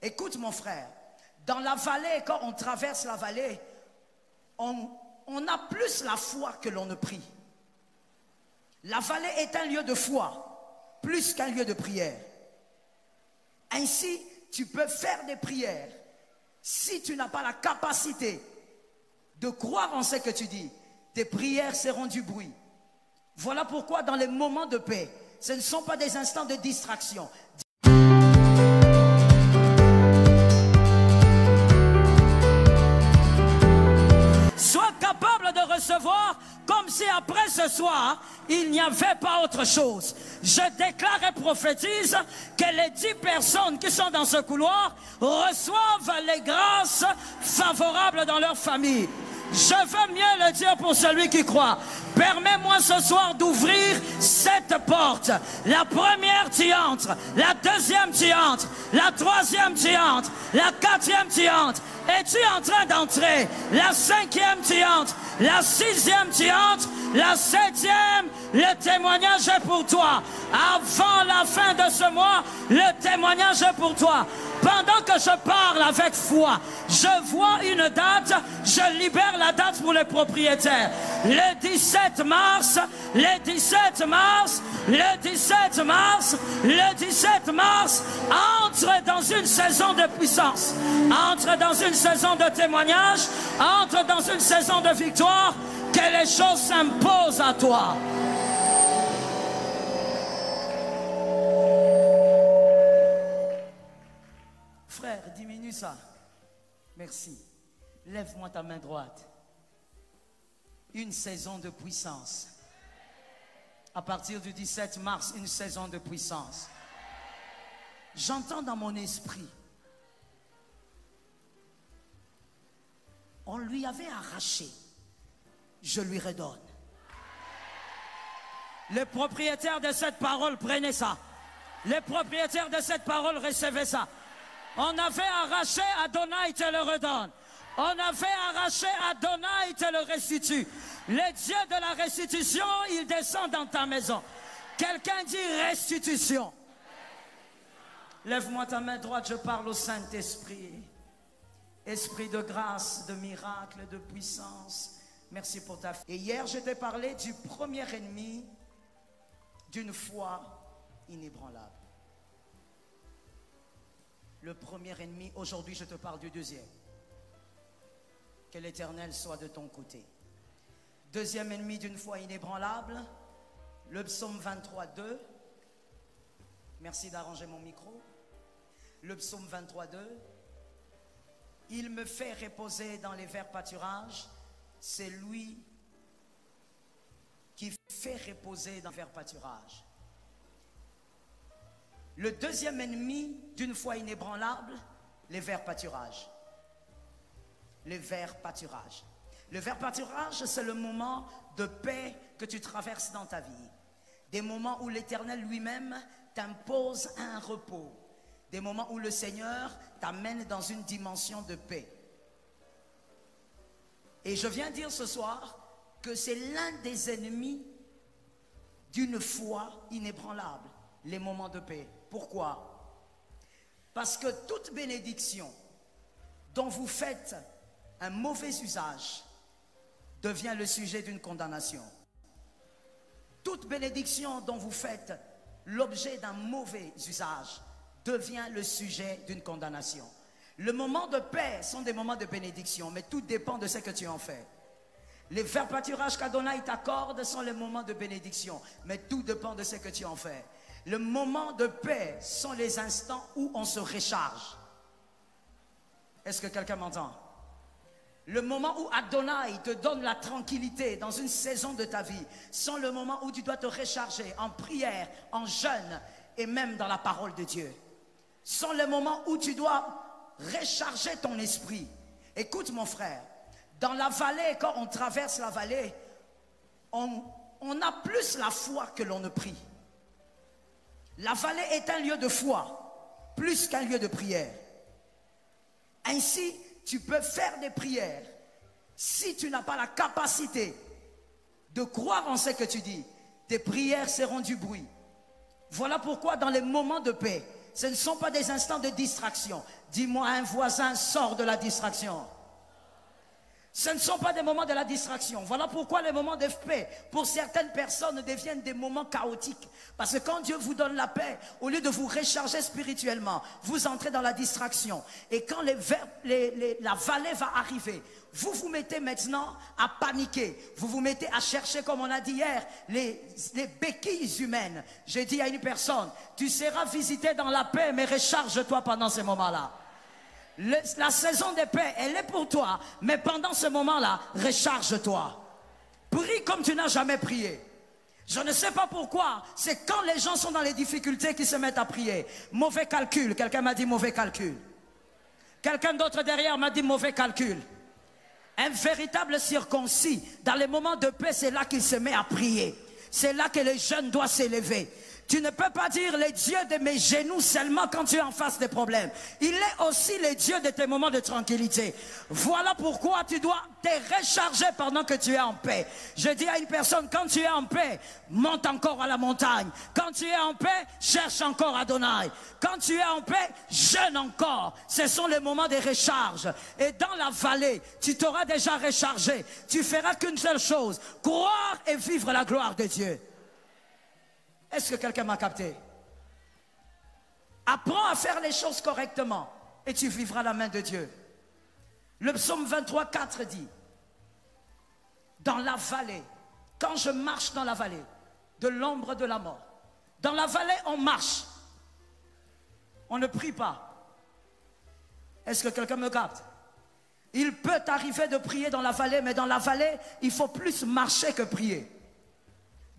Écoute mon frère, dans la vallée, quand on traverse la vallée, on a plus la foi que l'on ne prie. La vallée est un lieu de foi, plus qu'un lieu de prière. Ainsi, tu peux faire des prières. Si tu n'as pas la capacité de croire en ce que tu dis, tes prières seront du bruit. Voilà pourquoi dans les moments de paix, ce ne sont pas des instants de distraction. Sois capable de recevoir comme si après ce soir, il n'y avait pas autre chose. Je déclare et prophétise que les 10 personnes qui sont dans ce couloir reçoivent les grâces favorables dans leur famille. Je veux mieux le dire pour celui qui croit. Permets-moi ce soir d'ouvrir cette porte. La première tu entres, la deuxième tu entres, la troisième tu entres, la quatrième tu entres. Et tu es en train d'entrer. La cinquième tu entres, la sixième tu entres, la septième, le témoignage est pour toi. Avant la fin de ce mois, le témoignage est pour toi. Pendant que je parle avec foi, je vois une date, je libère la date pour les propriétaires. Le 17 mars, le 17 mars, le 17 mars, le 17 mars, entre dans une saison de puissance, entre dans une saison de témoignage, entre dans une saison de victoire, que les choses s'imposent à toi. Frère, diminue ça. Merci. Lève-moi ta main droite. Une saison de puissance. À partir du 17 mars, une saison de puissance. J'entends dans mon esprit. On lui avait arraché. Je lui redonne. Les propriétaires de cette parole, prenez ça. Les propriétaires de cette parole, recevez ça. On avait arraché, Adonai te le redonne. On avait arraché, Adonai te le restitue. Le Dieu de la restitution, il descend dans ta maison. Quelqu'un dit restitution. Lève-moi ta main droite, je parle au Saint-Esprit. Esprit de grâce, de miracle, de puissance. Merci pour ta foi. Et hier, je t'ai parlé du premier ennemi d'une foi inébranlable. Le premier ennemi, aujourd'hui je te parle du deuxième. Que l'Éternel soit de ton côté. Deuxième ennemi d'une foi inébranlable, le psaume 23, 2. Merci d'arranger mon micro. Le psaume 23, 2. Il me fait reposer dans les verts pâturages. C'est lui qui fait reposer dans les verts pâturages. Le deuxième ennemi d'une foi inébranlable, les verts pâturages. Les verts pâturages. Le vert pâturage, c'est le moment de paix que tu traverses dans ta vie. Des moments où l'Éternel lui-même t'impose un repos. Des moments où le Seigneur t'amène dans une dimension de paix. Et je viens dire ce soir que c'est l'un des ennemis d'une foi inébranlable, les moments de paix. Pourquoi? Parce que toute bénédiction dont vous faites un mauvais usage devient le sujet d'une condamnation. Toute bénédiction dont vous faites l'objet d'un mauvais usage devient le sujet d'une condamnation. Les moments de paix sont des moments de bénédiction, mais tout dépend de ce que tu en fais. Les verts pâturages qu'Adonai t'accorde sont les moments de bénédiction, mais tout dépend de ce que tu en fais. Le moment de paix sont les instants où on se recharge. Est-ce que quelqu'un m'entend? Le moment où Adonai te donne la tranquillité dans une saison de ta vie sont le moment où tu dois te recharger en prière, en jeûne et même dans la parole de Dieu. Sont les moments où tu dois recharger ton esprit. Écoute mon frère, dans la vallée, quand on traverse la vallée, on a plus la foi que l'on ne prie. La vallée est un lieu de foi, plus qu'un lieu de prière. Ainsi, tu peux faire des prières. Si tu n'as pas la capacité de croire en ce que tu dis, tes prières seront du bruit. Voilà pourquoi dans les moments de paix, ce ne sont pas des instants de distraction. Dis-moi à un voisin, sors de la distraction. Ce ne sont pas des moments de la distraction. Voilà pourquoi les moments de paix, pour certaines personnes, deviennent des moments chaotiques. Parce que quand Dieu vous donne la paix, au lieu de vous recharger spirituellement, vous entrez dans la distraction. Et quand la vallée va arriver, vous vous mettez maintenant à paniquer. Vous vous mettez à chercher, comme on a dit hier, les béquilles humaines. J'ai dit à une personne, tu seras visité dans la paix, mais recharge-toi pendant ces moments-là. La saison de paix, elle est pour toi, mais pendant ce moment-là, recharge-toi. Prie comme tu n'as jamais prié. Je ne sais pas pourquoi, c'est quand les gens sont dans les difficultés qu'ils se mettent à prier. Mauvais calcul, quelqu'un m'a dit mauvais calcul. Quelqu'un d'autre derrière m'a dit mauvais calcul. Un véritable circoncis, dans les moments de paix, c'est là qu'il se met à prier. C'est là que les jeunes doivent s'élever. Tu ne peux pas dire les dieux de mes genoux seulement quand tu es en face des problèmes. Il est aussi les dieux de tes moments de tranquillité. Voilà pourquoi tu dois te recharger pendant que tu es en paix. Je dis à une personne, quand tu es en paix, monte encore à la montagne. Quand tu es en paix, cherche encore Adonai. Quand tu es en paix, jeûne encore. Ce sont les moments de recharge. Et dans la vallée, tu t'auras déjà rechargé. Tu feras qu'une seule chose, croire et vivre la gloire de Dieu. Est-ce que quelqu'un m'a capté? Apprends à faire les choses correctement et tu vivras la main de Dieu. Le psaume 23, 4 dit, dans la vallée, quand je marche dans la vallée de l'ombre de la mort, dans la vallée on marche, on ne prie pas. Est-ce que quelqu'un me capte? Il peut arriver de prier dans la vallée, mais dans la vallée, il faut plus marcher que prier.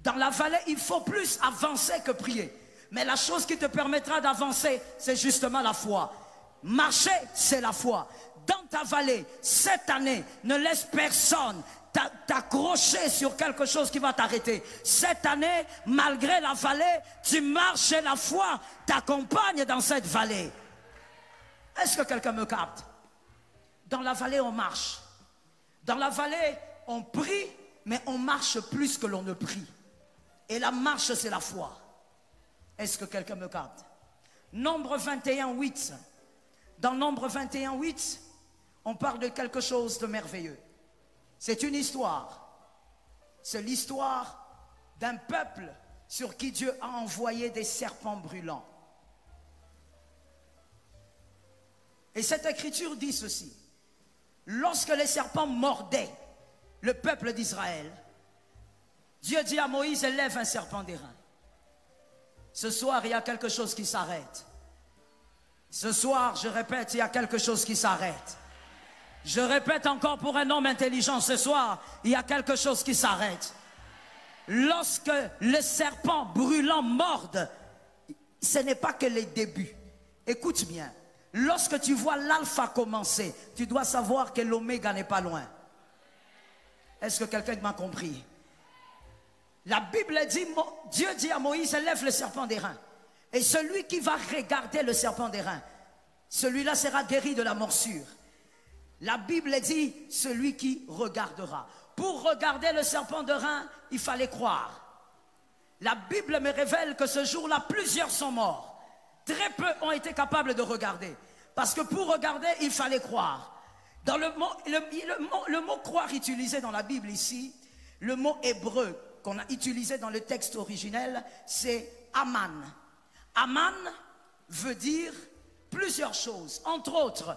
Dans la vallée, il faut plus avancer que prier. Mais la chose qui te permettra d'avancer, c'est justement la foi. Marcher, c'est la foi. Dans ta vallée, cette année, ne laisse personne t'accrocher sur quelque chose qui va t'arrêter. Cette année, malgré la vallée, tu marches et la foi t'accompagne dans cette vallée. Est-ce que quelqu'un me capte? Dans la vallée, on marche. Dans la vallée, on prie, mais on marche plus que l'on ne prie. Et la marche, c'est la foi. Est-ce que quelqu'un me capte? Nombre 21, 8. Dans Nombre 21, 8, on parle de quelque chose de merveilleux. C'est une histoire. C'est l'histoire d'un peuple sur qui Dieu a envoyé des serpents brûlants. Et cette écriture dit ceci. Lorsque les serpents mordaient le peuple d'Israël, Dieu dit à Moïse, élève un serpent d'airain. Ce soir, il y a quelque chose qui s'arrête. Ce soir, je répète, il y a quelque chose qui s'arrête. Je répète encore pour un homme intelligent, ce soir, il y a quelque chose qui s'arrête. Lorsque les serpents brûlants mordent, ce n'est pas que les débuts. Écoute bien, lorsque tu vois l'alpha commencer, tu dois savoir que l'oméga n'est pas loin. Est-ce que quelqu'un m'a compris? La Bible dit, Dieu dit à Moïse, élève le serpent d'airain. Et celui qui va regarder le serpent d'airain, celui-là sera guéri de la morsure. La Bible dit, celui qui regardera. Pour regarder le serpent d'airain, il fallait croire. La Bible me révèle que ce jour-là, plusieurs sont morts. Très peu ont été capables de regarder. Parce que pour regarder, il fallait croire. Dans le mot croire utilisé dans la Bible ici, le mot hébreu qu'on a utilisé dans le texte originel, c'est Aman. Aman veut dire plusieurs choses. Entre autres,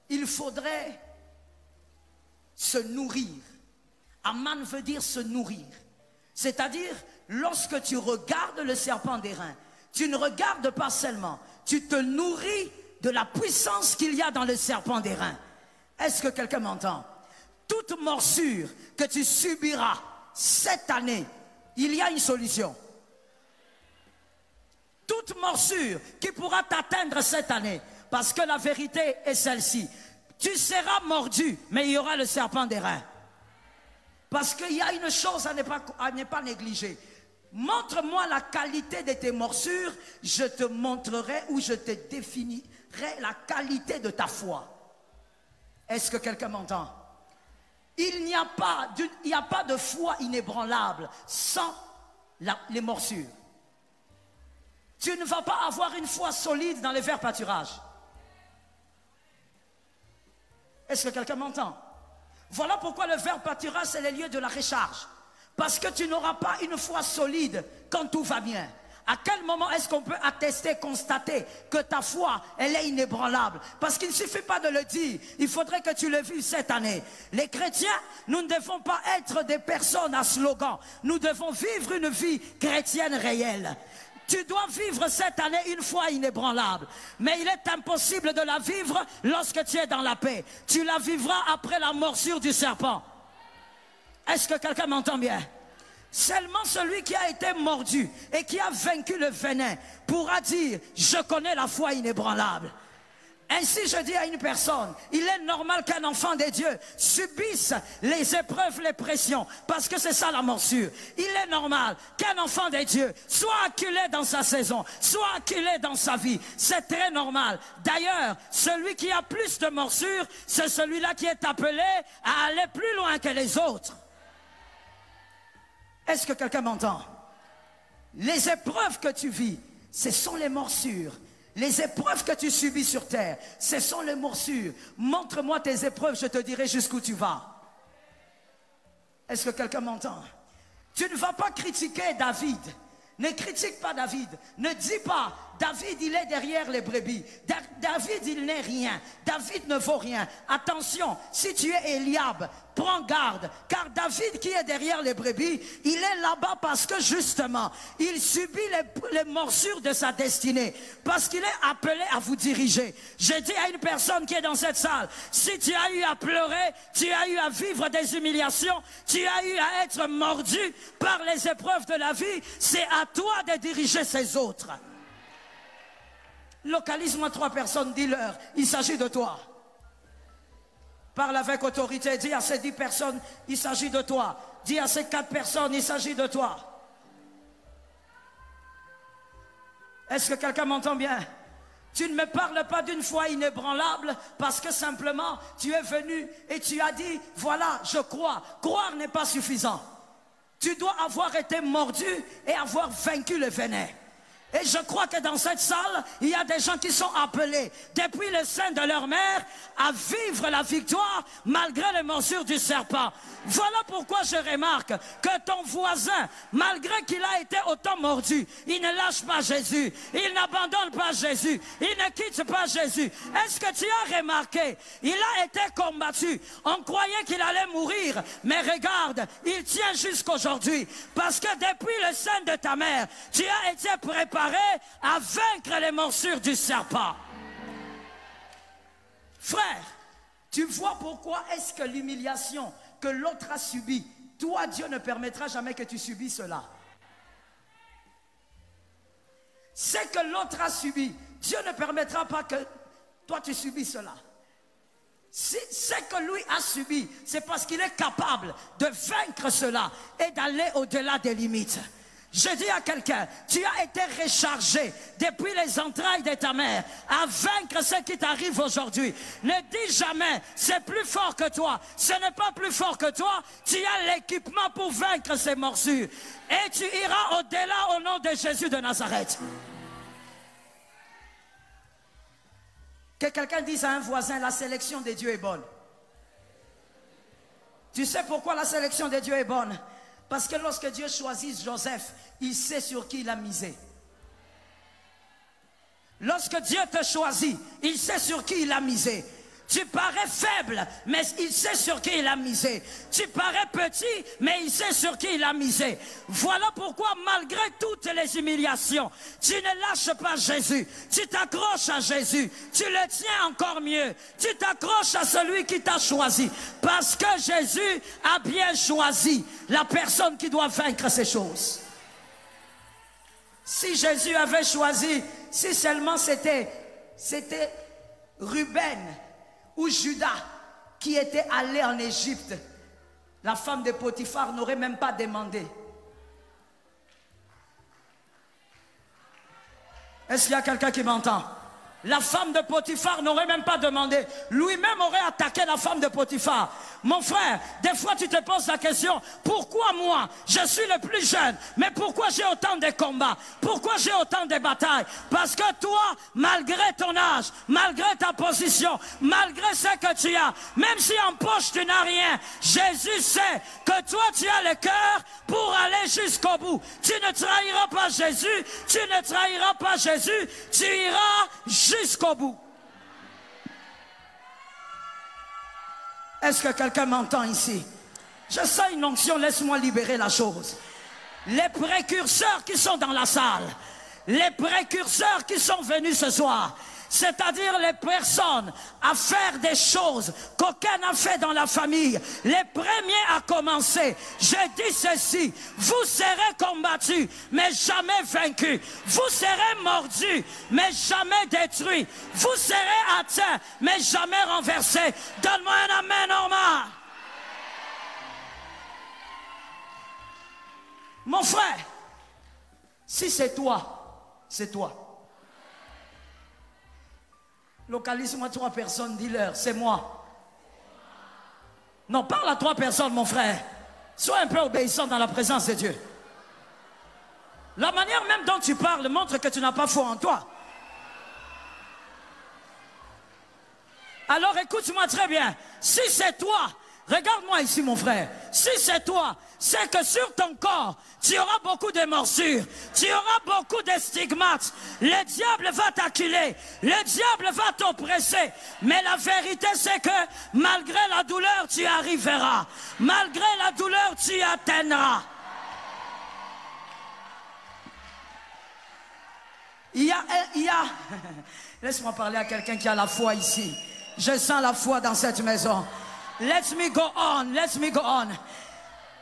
il faudrait se nourrir. Aman veut dire se nourrir. C'est-à-dire, lorsque tu regardes le serpent d'airain, tu ne regardes pas seulement, tu te nourris de la puissance qu'il y a dans le serpent d'airain. Est-ce que quelqu'un m'entend? Toute morsure que tu subiras cette année, il y a une solution. Toute morsure qui pourra t'atteindre cette année, parce que la vérité est celle-ci. Tu seras mordu, mais il y aura le serpent d'airain. Parce qu'il y a une chose à ne pas négliger. Montre-moi la qualité de tes morsures, je te montrerai ou je te définirai la qualité de ta foi. Est-ce que quelqu'un m'entend? Il n'y a pas de foi inébranlable sans les morsures. tu ne vas pas avoir une foi solide dans les verts pâturages. Est-ce que quelqu'un m'entend? Voilà pourquoi le vert pâturage, c'est le lieu de la recharge. Parce que tu n'auras pas une foi solide quand tout va bien. À quel moment est-ce qu'on peut attester, constater que ta foi, elle est inébranlable? Parce qu'il ne suffit pas de le dire, il faudrait que tu le vives cette année. Les chrétiens, nous ne devons pas être des personnes à slogan. Nous devons vivre une vie chrétienne réelle. Tu dois vivre cette année une foi inébranlable. Mais il est impossible de la vivre lorsque tu es dans la paix. Tu la vivras après la morsure du serpent. Est-ce que quelqu'un m'entend bien? Seulement celui qui a été mordu et qui a vaincu le venin pourra dire, je connais la foi inébranlable. Ainsi je dis à une personne, il est normal qu'un enfant de Dieu subisse les épreuves, les pressions, parce que c'est ça la morsure. Il est normal qu'un enfant de Dieu soit acculé dans sa saison, soit acculé dans sa vie. C'est très normal. D'ailleurs, celui qui a plus de morsures, c'est celui-là qui est appelé à aller plus loin que les autres. Est-ce que quelqu'un m'entend? Les épreuves que tu vis, ce sont les morsures. Les épreuves que tu subis sur terre, ce sont les morsures. Montre-moi tes épreuves, je te dirai jusqu'où tu vas. Est-ce que quelqu'un m'entend? Tu ne vas pas critiquer David. Ne critique pas David. Ne dis pas, David, il est derrière les brebis. David, il n'est rien. David ne vaut rien. Attention, si tu es Eliab, prends garde. Car David qui est derrière les brebis, il est là-bas parce que justement, il subit les morsures de sa destinée. Parce qu'il est appelé à vous diriger. Je dis à une personne qui est dans cette salle, si tu as eu à pleurer, tu as eu à vivre des humiliations, tu as eu à être mordu par les épreuves de la vie, c'est à toi de diriger ces autres. Localise-moi 3 personnes, dis-leur, il s'agit de toi. Parle avec autorité, dis à ces 10 personnes, il s'agit de toi. Dis à ces 4 personnes, il s'agit de toi. Est-ce que quelqu'un m'entend bien? Tu ne me parles pas d'une foi inébranlable parce que simplement tu es venu et tu as dit, voilà, je crois. Croire n'est pas suffisant. Tu dois avoir été mordu et avoir vaincu le venin. Et je crois que dans cette salle, il y a des gens qui sont appelés depuis le sein de leur mère à vivre la victoire malgré les morsures du serpent. Voilà pourquoi je remarque que ton voisin, malgré qu'il a été autant mordu, il ne lâche pas Jésus, il n'abandonne pas Jésus, il ne quitte pas Jésus. Est-ce que tu as remarqué? Il a été combattu. On croyait qu'il allait mourir, mais regarde, il tient jusqu'aujourd'hui. Parce que depuis le sein de ta mère, tu as été préparé à vaincre les morsures du serpent. Frère, tu vois pourquoi est-ce que l'humiliation que l'autre a subie, toi Dieu ne permettra jamais que tu subis cela. Ce que l'autre a subi, Dieu ne permettra pas que toi tu subis cela. Si ce que lui a subi, c'est parce qu'il est capable de vaincre cela et d'aller au-delà des limites. Je dis à quelqu'un, tu as été rechargé depuis les entrailles de ta mère à vaincre ce qui t'arrive aujourd'hui. Ne dis jamais, c'est plus fort que toi. Ce n'est pas plus fort que toi. Tu as l'équipement pour vaincre ces morsures. Et tu iras au-delà au nom de Jésus de Nazareth. Que quelqu'un dise à un voisin, la sélection de Dieu est bonne. Tu sais pourquoi la sélection de Dieu est bonne? Parce que lorsque Dieu choisit Joseph, il sait sur qui il a misé. Lorsque Dieu te choisit, il sait sur qui il a misé. Tu parais faible, mais il sait sur qui il a misé. Tu parais petit, mais il sait sur qui il a misé. Voilà pourquoi, malgré toutes les humiliations, tu ne lâches pas Jésus. Tu t'accroches à Jésus. Tu le tiens encore mieux. Tu t'accroches à celui qui t'a choisi. Parce que Jésus a bien choisi la personne qui doit vaincre ces choses. Si Jésus avait choisi, si seulement c'était Ruben ou Judas qui était allé en Égypte, la femme de Potiphar n'aurait même pas demandé. Est-ce qu'il y a quelqu'un qui m'entend? la femme de Potiphar n'aurait même pas demandé. Lui-même aurait attaqué la femme de Potiphar. Mon frère, des fois tu te poses la question, pourquoi moi, je suis le plus jeune, mais pourquoi j'ai autant de combats? Pourquoi j'ai autant de batailles? Parce que toi, malgré ton âge, malgré ta position, malgré ce que tu as, même si en poche tu n'as rien, Jésus sait que toi tu as le cœur pour aller jusqu'au bout. Tu ne trahiras pas Jésus, tu ne trahiras pas Jésus, tu iras jusqu'au bout. Est-ce que quelqu'un m'entend ici? Je sens une onction, laisse-moi libérer la chose. Les précurseurs qui sont dans la salle, les précurseurs qui sont venus ce soir, c'est-à-dire les personnes à faire des choses qu'aucun n'a fait dans la famille, les premiers à commencer. Je dis ceci, vous serez combattus, mais jamais vaincus. Vous serez mordus, mais jamais détruits. Vous serez atteints, mais jamais renversés. Donne-moi un amen normal. Mon frère, si c'est toi, c'est toi. Localise-moi 3 personnes, dis-leur, c'est moi. Non, parle à 3 personnes, mon frère. Sois un peu obéissant dans la présence de Dieu. La manière même dont tu parles montre que tu n'as pas foi en toi. Alors écoute-moi très bien. Si c'est toi, regarde-moi ici, mon frère. Si c'est toi, c'est que sur ton corps, tu auras beaucoup de morsures, tu auras beaucoup de stigmates. Le diable va t'acculer, le diable va t'oppresser. Mais la vérité, c'est que malgré la douleur, tu arriveras. Malgré la douleur, tu atteindras. Il y a... Laisse-moi parler à quelqu'un qui a la foi ici. Je sens la foi dans cette maison. Let me go on, let me go on.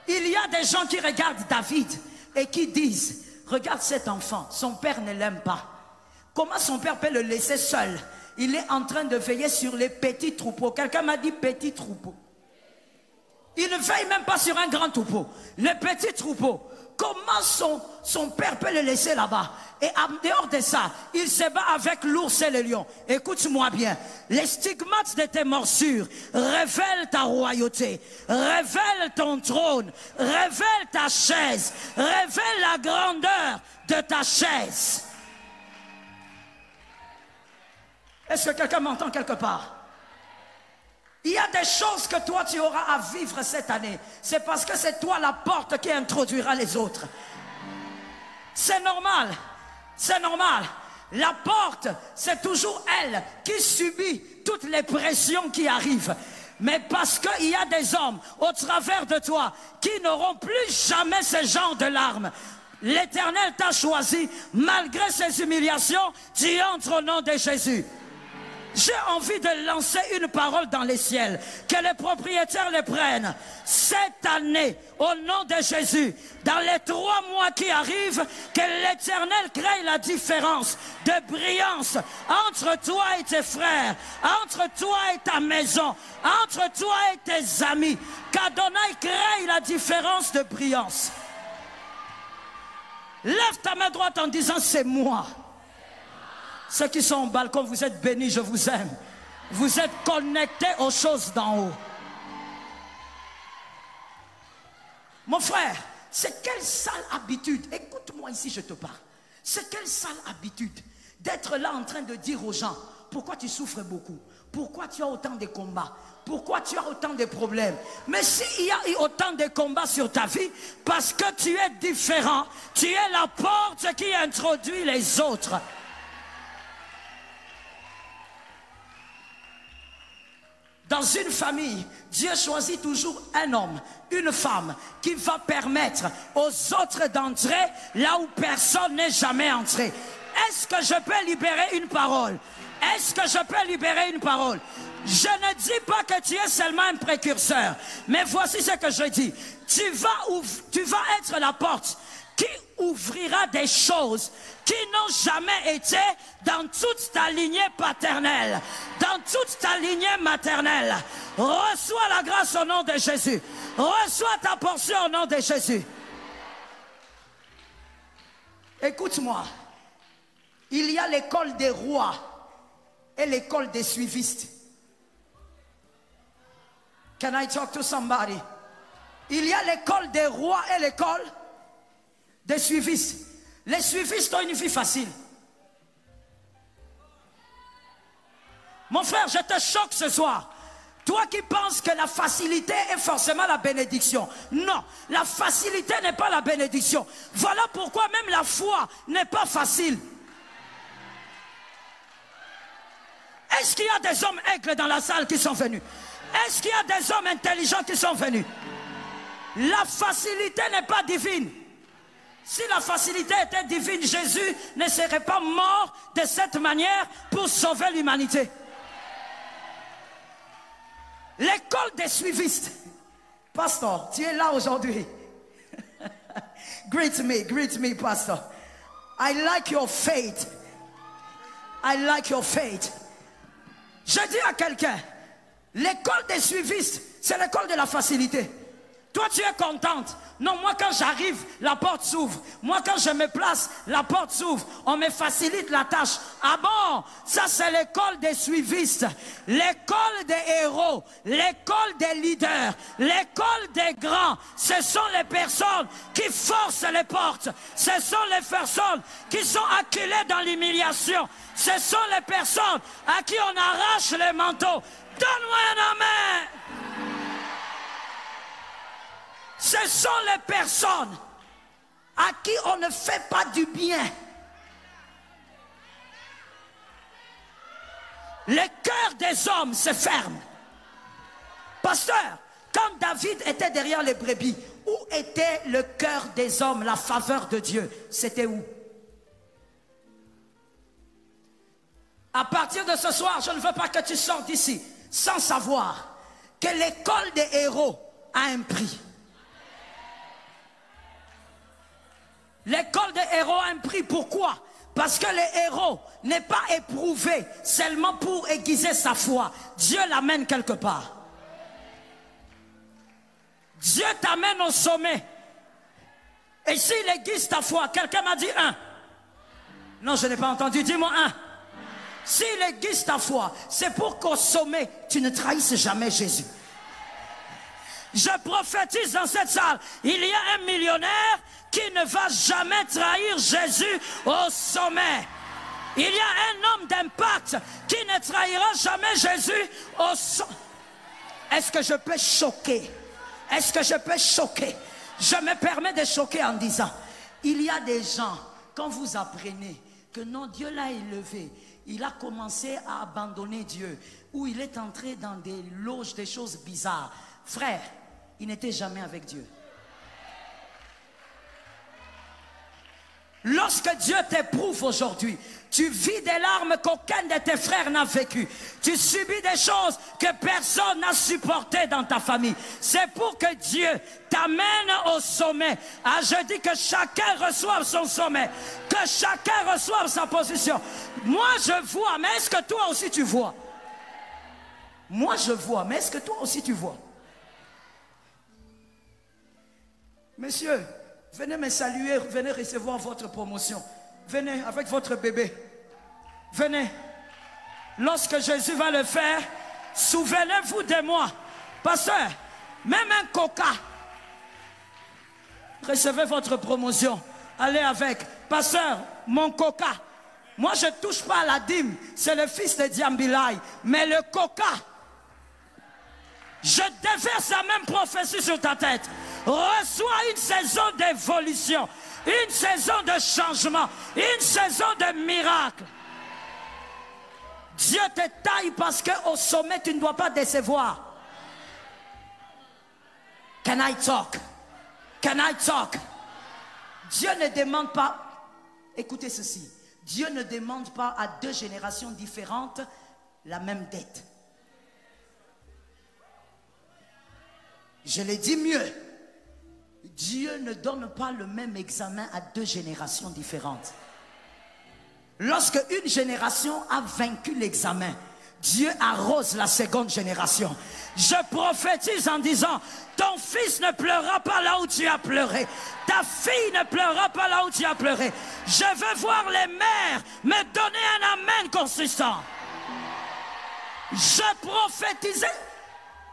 Il y a des gens qui regardent David et qui disent, regarde cet enfant, son père ne l'aime pas. Comment son père peut le laisser seul? Il est en train de veiller sur les petits troupeaux. Quelqu'un m'a dit petits troupeaux. Il ne veille même pas sur un grand troupeau. Les petits troupeaux. Comment son père peut le laisser là-bas? Et en dehors de ça, il se bat avec l'ours et le lion. Écoute-moi bien. Les stigmates de tes morsures révèlent ta royauté, révèlent ton trône, révèlent ta chaise, révèlent la grandeur de ta chaise. Est-ce que quelqu'un m'entend quelque part? Il y a des choses que toi tu auras à vivre cette année. C'est parce que c'est toi la porte qui introduira les autres. C'est normal. C'est normal. La porte, c'est toujours elle qui subit toutes les pressions qui arrivent. Mais parce qu'il y a des hommes au travers de toi qui n'auront plus jamais ce genre de larmes. L'Éternel t'a choisi. Malgré ces humiliations, tu entres au nom de Jésus. J'ai envie de lancer une parole dans les ciels, que les propriétaires les prennent. Cette année, au nom de Jésus, dans les 3 mois qui arrivent, que l'Éternel crée la différence de brillance entre toi et tes frères, entre toi et ta maison, entre toi et tes amis. Qu'Adonai crée la différence de brillance. Lève ta main droite en disant, c'est moi. Ceux qui sont au balcon, vous êtes bénis, je vous aime. Vous êtes connectés aux choses d'en haut. Mon frère, c'est quelle sale habitude, écoute-moi ici, je te parle. C'est quelle sale habitude d'être là en train de dire aux gens, pourquoi tu souffres beaucoup? Pourquoi tu as autant de combats? Pourquoi tu as autant de problèmes? Mais s'il y a eu autant de combats sur ta vie, parce que tu es différent, tu es la porte qui introduit les autres. Dans une famille, Dieu choisit toujours un homme, une femme qui va permettre aux autres d'entrer là où personne n'est jamais entré. Est-ce que je peux libérer une parole? Est-ce que je peux libérer une parole? Je ne dis pas que tu es seulement un précurseur, mais voici ce que je dis. Tu vas être la porte qui ouvrira des choses qui n'ont jamais été dans toute ta lignée paternelle, dans toute ta lignée maternelle. Reçois la grâce au nom de Jésus. Reçois ta portion au nom de Jésus. Écoute-moi. Il y a l'école des rois et l'école des suivistes. Can I talk to somebody? Il y a l'école des rois et l'école des suivistes. Les suivistes ont une vie facile. Mon frère, je te choque ce soir. Toi qui penses que la facilité est forcément la bénédiction. Non, la facilité n'est pas la bénédiction. Voilà pourquoi même la foi n'est pas facile. Est-ce qu'il y a des hommes aigles dans la salle qui sont venus? Est-ce qu'il y a des hommes intelligents qui sont venus? La facilité n'est pas divine. Si la facilité était divine, Jésus ne serait pas mort de cette manière pour sauver l'humanité. L'école des suivistes. Pasteur, tu es là aujourd'hui. Greet me, pastor. I like your faith. I like your faith. Je dis à quelqu'un, l'école des suivistes, c'est l'école de la facilité. Toi, tu es contente. Non, moi, quand j'arrive, la porte s'ouvre. Moi, quand je me place, la porte s'ouvre. On me facilite la tâche. Ah bon? Ça, c'est l'école des suivistes. L'école des héros. L'école des leaders. L'école des grands. Ce sont les personnes qui forcent les portes. Ce sont les personnes qui sont acculées dans l'humiliation. Ce sont les personnes à qui on arrache les manteaux. Donne-moi un amen. Ce sont les personnes à qui on ne fait pas du bien. Le cœur des hommes se ferme. Pasteur, quand David était derrière les brebis, où était le cœur des hommes, la faveur de Dieu? C'était où? À partir de ce soir, je ne veux pas que tu sortes d'ici sans savoir que l'école des héros a un prix. L'école des héros a un prix. Pourquoi? Parce que les héros n'est pas éprouvé seulement pour aiguiser sa foi. Dieu l'amène quelque part. Dieu t'amène au sommet. Et s'il aiguise ta foi, quelqu'un m'a dit un. Non, je n'ai pas entendu. Dis-moi un. S'il aiguise ta foi, c'est pour qu'au sommet, tu ne trahisses jamais Jésus. Je prophétise dans cette salle, il y a un millionnaire qui ne va jamais trahir Jésus au sommet. Il y a un homme d'impact qui ne trahira jamais Jésus au sommet. Est-ce que je peux choquer? Est-ce que je peux choquer? Je me permets de choquer en disant, il y a des gens, quand vous apprenez que non, Dieu l'a élevé, il a commencé à abandonner Dieu, ou il est entré dans des loges, des choses bizarres. Frère, il n'était jamais avec Dieu. Lorsque Dieu t'éprouve aujourd'hui, tu vis des larmes qu'aucun de tes frères n'a vécues. Tu subis des choses que personne n'a supportées dans ta famille. C'est pour que Dieu t'amène au sommet. Ah, je dis que chacun reçoive son sommet. Que chacun reçoive sa position. Moi je vois, mais est-ce que toi aussi tu vois? Moi je vois, mais est-ce que toi aussi tu vois? Monsieur, venez me saluer, venez recevoir votre promotion. Venez avec votre bébé. Venez. Lorsque Jésus va le faire, souvenez-vous de moi. Pasteur, même un coca. Recevez votre promotion. Allez avec. Pasteur, mon coca. Moi, je ne touche pas à la dîme. C'est le fils de Diambilai. Mais le coca, je déverse la même prophétie sur ta tête. Reçois une saison d'évolution, une saison de changement, une saison de miracle. Dieu te taille parce qu'au sommet, tu ne dois pas décevoir. Can I talk? Can I talk? Dieu ne demande pas, écoutez ceci, Dieu ne demande pas à deux générations différentes la même dette. Je l'ai dit mieux. Dieu ne donne pas le même examen à deux générations différentes. Lorsque une génération a vaincu l'examen, Dieu arrose la seconde génération. Je prophétise en disant, ton fils ne pleurera pas là où tu as pleuré. Ta fille ne pleurera pas là où tu as pleuré. Je veux voir les mères me donner un amen consistant. Je prophétisais.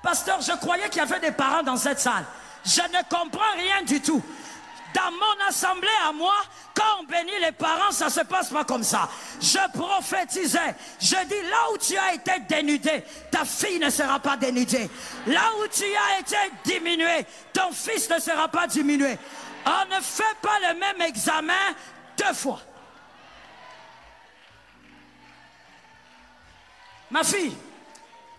Pasteur, je croyais qu'il y avait des parents dans cette salle. Je ne comprends rien du tout. Dans mon assemblée à moi, quand on bénit les parents, ça ne se passe pas comme ça. Je prophétisais. Je dis, là où tu as été dénudé, ta fille ne sera pas dénudée. Là où tu as été diminué, ton fils ne sera pas diminué. On ne fait pas le même examen 2 fois. Ma fille,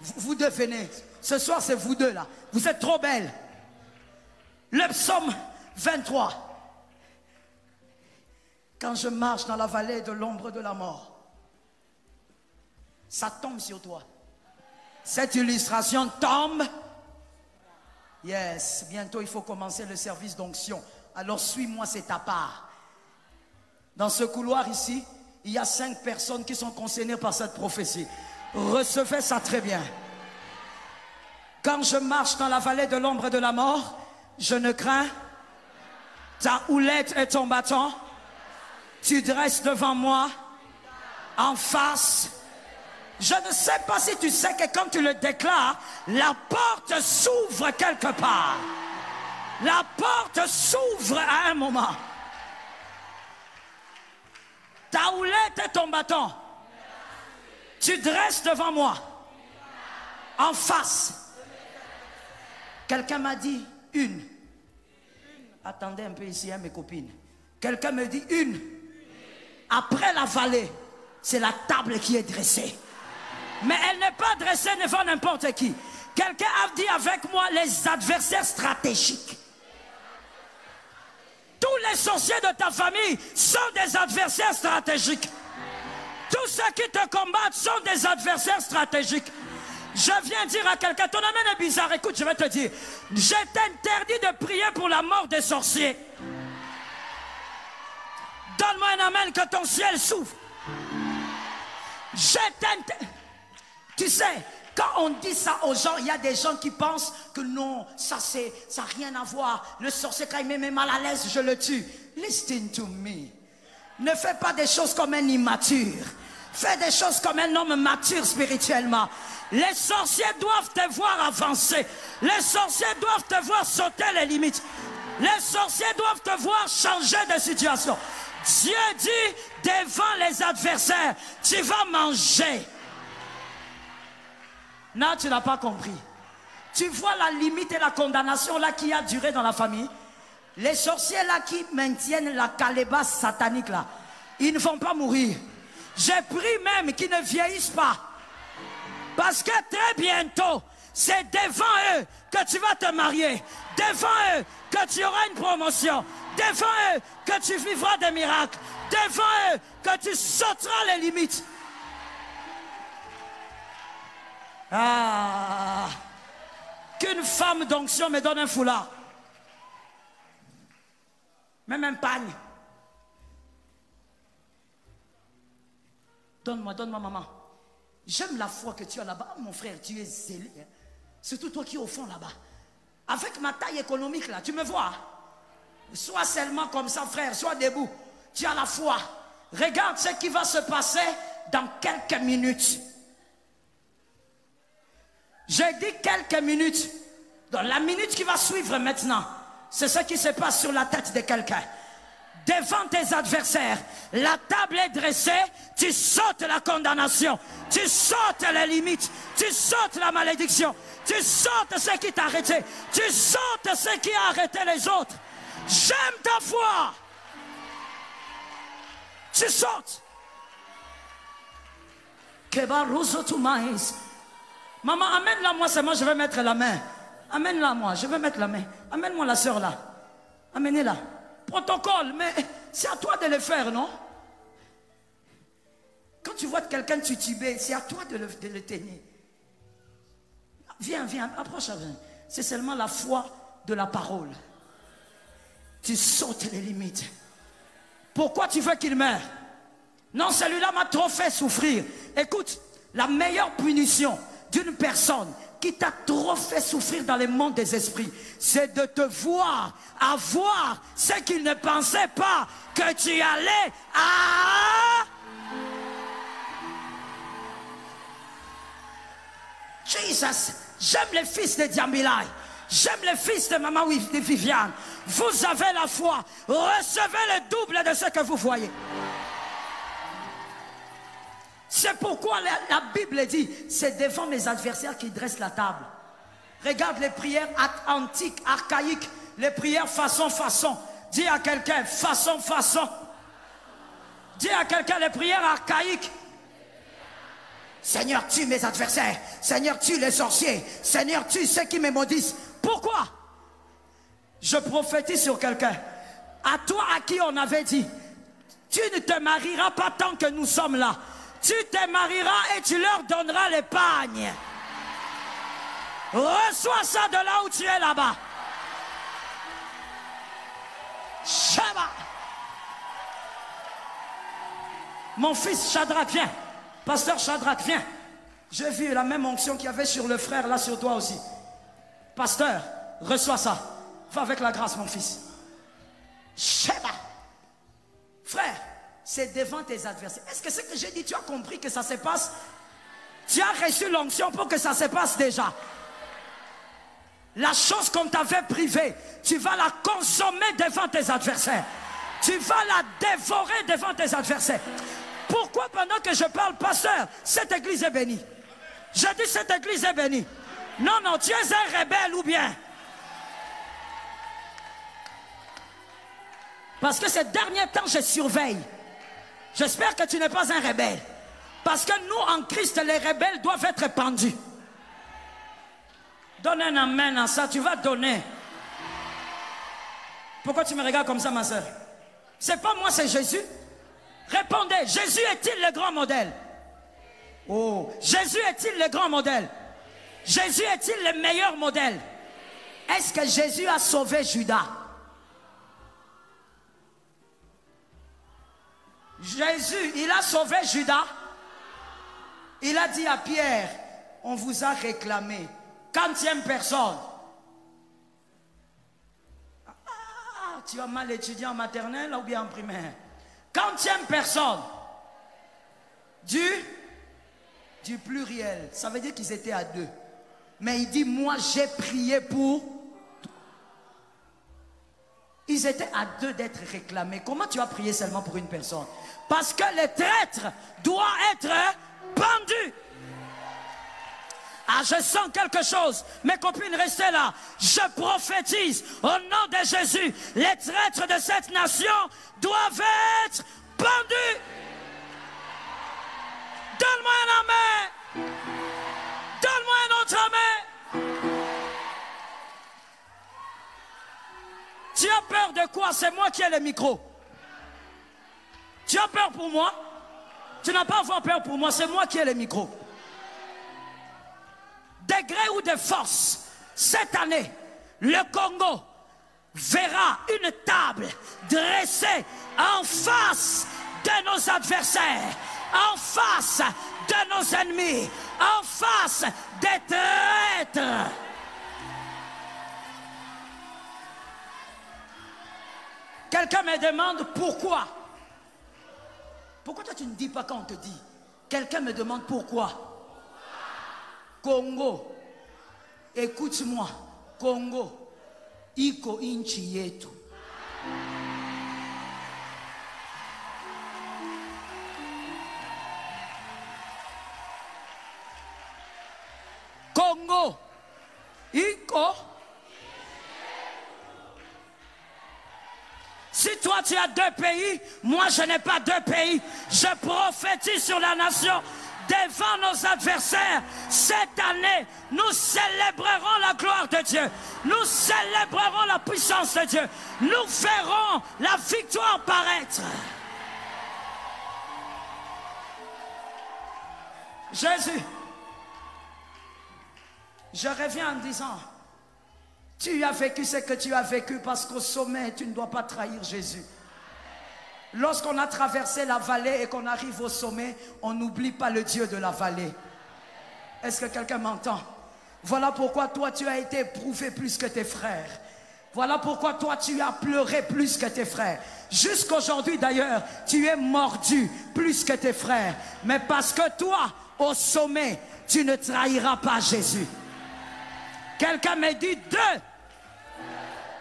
vous deux venez. Ce soir, c'est vous deux là. Vous êtes trop belles. Le psaume 23. Quand je marche dans la vallée de l'ombre de la mort, ça tombe sur toi. Cette illustration tombe. Yes, bientôt il faut commencer le service d'onction. Alors suis-moi, c'est ta part. Dans ce couloir ici, il y a 5 personnes qui sont concernées par cette prophétie. Recevez ça très bien. Quand je marche dans la vallée de l'ombre de la mort, je ne crains. Ta houlette et ton bâton, tu dresses devant moi, en face. Je ne sais pas si tu sais que quand tu le déclares, la porte s'ouvre quelque part. La porte s'ouvre à un moment. Ta houlette et ton bâton, tu dresses devant moi, en face. Quelqu'un m'a dit une. Attendez un peu ici, hein, mes copines. Quelqu'un me dit une. Après la vallée, c'est la table qui est dressée. Mais elle n'est pas dressée devant n'importe qui. Quelqu'un a dit avec moi les adversaires stratégiques. Tous les sorciers de ta famille sont des adversaires stratégiques. Tous ceux qui te combattent sont des adversaires stratégiques. Je viens dire à quelqu'un, ton amen est bizarre, écoute, je vais te dire. Je t'interdis de prier pour la mort des sorciers. Donne-moi un amen que ton ciel s'ouvre. Je t'interdis. Tu sais, quand on dit ça aux gens, il y a des gens qui pensent que non, ça n'a rien à voir. Le sorcier, quand il me met mal à l'aise, je le tue. Listen to me. Ne fais pas des choses comme un immature. Fais des choses comme un homme mature spirituellement. Les sorciers doivent te voir avancer. Les sorciers doivent te voir sauter les limites. Les sorciers doivent te voir changer de situation. Dieu dit, devant les adversaires, tu vas manger. Non, tu n'as pas compris. Tu vois la limite et la condamnation là qui a duré dans la famille. Les sorciers là qui maintiennent la calebasse satanique là, ils ne vont pas mourir. J'ai pris même qu'ils ne vieillissent pas. Parce que très bientôt, c'est devant eux que tu vas te marier. Devant eux que tu auras une promotion. Devant eux que tu vivras des miracles. Devant eux que tu sauteras les limites. Ah, qu'une femme d'onction me donne un foulard. Même un pagne. Donne-moi, maman. J'aime la foi que tu as là-bas. Mon frère, tu es zélé. Hein? Surtout toi qui es au fond là-bas. Avec ma taille économique là, tu me vois. Sois seulement comme ça, frère. Sois debout. Tu as la foi. Regarde ce qui va se passer dans quelques minutes. J'ai dit quelques minutes. Dans la minute qui va suivre maintenant, c'est ce qui se passe sur la tête de quelqu'un. Devant tes adversaires, la table est dressée, tu sautes la condamnation, tu sautes les limites, tu sautes la malédiction, tu sautes ce qui t'a arrêté, tu sautes ce qui a arrêté les autres. J'aime ta foi. Tu sautes. Maman, amène-la moi, c'est moi, je vais mettre la main. Amène-la moi, je vais mettre la main. Amène-moi la soeur là. Amenez-la. Protocole, mais c'est à toi de le faire, non? Quand tu vois quelqu'un tituber, c'est à toi de le tenir. Viens, approche avec. C'est seulement la foi de la parole. Tu sautes les limites. Pourquoi tu veux qu'il meure? Non, celui-là m'a trop fait souffrir. Écoute, la meilleure punition d'une personne qui t'a trop fait souffrir dans le monde des esprits, c'est de te voir avoir ce qu'il ne pensait pas que tu allais à... Jesus, j'aime les fils de Diambilai. J'aime les fils de maman Viviane. Vous avez la foi. Recevez le double de ce que vous voyez. C'est pourquoi la Bible dit, c'est devant mes adversaires qu'ils dressent la table. Regarde les prières antiques, archaïques, les prières façon. Dis à quelqu'un, façon. Dis à quelqu'un les prières archaïques. Seigneur, tue mes adversaires. Seigneur, tue les sorciers. Seigneur, tue ceux qui me maudissent. Pourquoi? Je prophétise sur quelqu'un. À toi à qui on avait dit, tu ne te marieras pas tant que nous sommes là. Tu te marieras et tu leur donneras l'épargne. Reçois ça de là où tu es là-bas. Shabbat. Mon fils Shadrach, viens. Pasteur Shadrach, viens. J'ai vu la même onction qu'il y avait sur le frère, là sur toi aussi. Pasteur, reçois ça. Va avec la grâce, mon fils. Shabbat. Frère, c'est devant tes adversaires. Est-ce que ce que j'ai dit, tu as compris que ça se passe? Tu as reçu l'onction pour que ça se passe déjà. La chose qu'on t'avait privée, tu vas la consommer devant tes adversaires. Tu vas la dévorer devant tes adversaires. Pourquoi pendant que je parle, pasteur, cette église est bénie? Je dis cette église est bénie. Non, tu es un rebelle ou bien? Parce que ces derniers temps, je surveille. J'espère que tu n'es pas un rebelle. Parce que nous, en Christ, les rebelles doivent être pendus. Donne un amen à ça, tu vas donner. Pourquoi tu me regardes comme ça, ma soeur? C'est pas moi, c'est Jésus. Répondez, Jésus est-il le grand modèle? Oh, Jésus est-il le grand modèle? Jésus est-il le meilleur modèle? Est-ce que Jésus a sauvé Judas? Jésus, il a sauvé Judas. Il a dit à Pierre, on vous a réclamé. 40e personne. Ah, tu as mal étudié en maternelle ou bien en primaire? 40e personne. Du pluriel. Ça veut dire qu'ils étaient à 2. Mais il dit, moi j'ai prié pour... Ils étaient à 2 d'être réclamés. Comment tu as prié seulement pour une personne? Parce que le traître doit être pendu. Ah, je sens quelque chose. Mes copines, restez là. Je prophétise au nom de Jésus. Les traîtres de cette nation doivent être pendus. Donne-moi un amen. Donne-moi un autre amen. Tu as peur de quoi? C'est moi qui ai le micro. Tu as peur pour moi? Tu n'as pas à avoir peur pour moi, c'est moi qui ai le micro. De gré ou de force, cette année, le Congo verra une table dressée en face de nos adversaires, en face de nos ennemis, en face des traîtres. Quelqu'un me demande pourquoi. Pourquoi toi tu ne dis pas quand on te dit? Quelqu'un me demande pourquoi. Congo, écoute-moi, Congo, iko inchi yetu. Congo, iko. Si toi tu as 2 pays, moi je n'ai pas 2 pays. Je prophétise sur la nation. Devant nos adversaires, cette année, nous célébrerons la gloire de Dieu. Nous célébrerons la puissance de Dieu. Nous verrons la victoire paraître. Jésus, je reviens en disant, tu as vécu ce que tu as vécu parce qu'au sommet, tu ne dois pas trahir Jésus. Lorsqu'on a traversé la vallée et qu'on arrive au sommet, on n'oublie pas le Dieu de la vallée. Est-ce que quelqu'un m'entend? Voilà pourquoi toi tu as été éprouvé plus que tes frères. Voilà pourquoi toi tu as pleuré plus que tes frères. Jusqu'aujourd'hui d'ailleurs, tu es mordu plus que tes frères. Mais parce que toi, au sommet, tu ne trahiras pas Jésus. Quelqu'un me dit 2.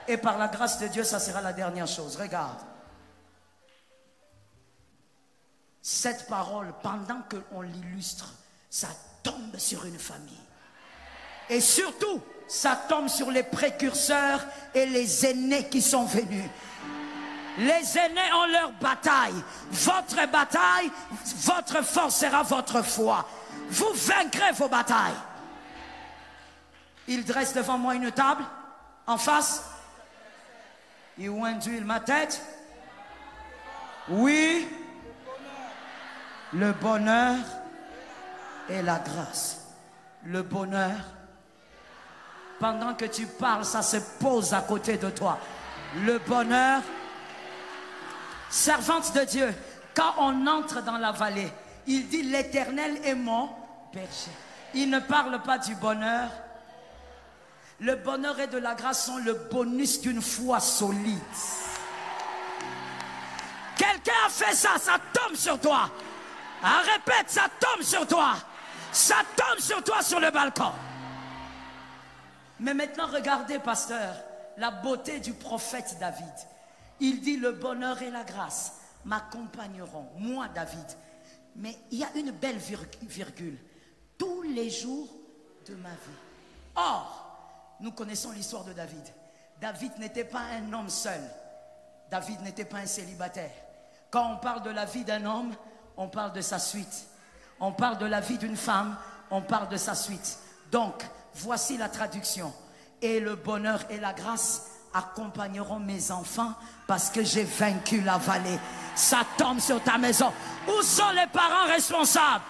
Et par la grâce de Dieu, ça sera la dernière chose. Regarde. Cette parole, pendant qu'on l'illustre, ça tombe sur une famille. Et surtout, ça tombe sur les précurseurs et les aînés qui sont venus. Les aînés ont leur bataille. Votre bataille, votre force sera votre foi. Vous vaincrez vos batailles. Il dresse devant moi une table, en face. Il induit ma tête. Oui. Le bonheur et la grâce. Le bonheur. Pendant que tu parles, ça se pose à côté de toi. Le bonheur. Servante de Dieu, quand on entre dans la vallée, il dit l'Éternel est mon berger. Il ne parle pas du bonheur. Le bonheur et de la grâce sont le bonus d'une foi solide. Quelqu'un a fait ça, ça tombe sur toi. Ah, répète, ça tombe sur toi. Ça tombe sur toi sur le balcon. Mais maintenant, regardez, pasteur, la beauté du prophète David. Il dit le bonheur et la grâce m'accompagneront, moi David. Mais il y a une belle virgule. Tous les jours de ma vie. Or, nous connaissons l'histoire de David. David n'était pas un homme seul. David n'était pas un célibataire. Quand on parle de la vie d'un homme, on parle de sa suite. On parle de la vie d'une femme, on parle de sa suite. Donc, voici la traduction. Et le bonheur et la grâce accompagneront mes enfants parce que j'ai vaincu la vallée. Ça tombe sur ta maison. Où sont les parents responsables?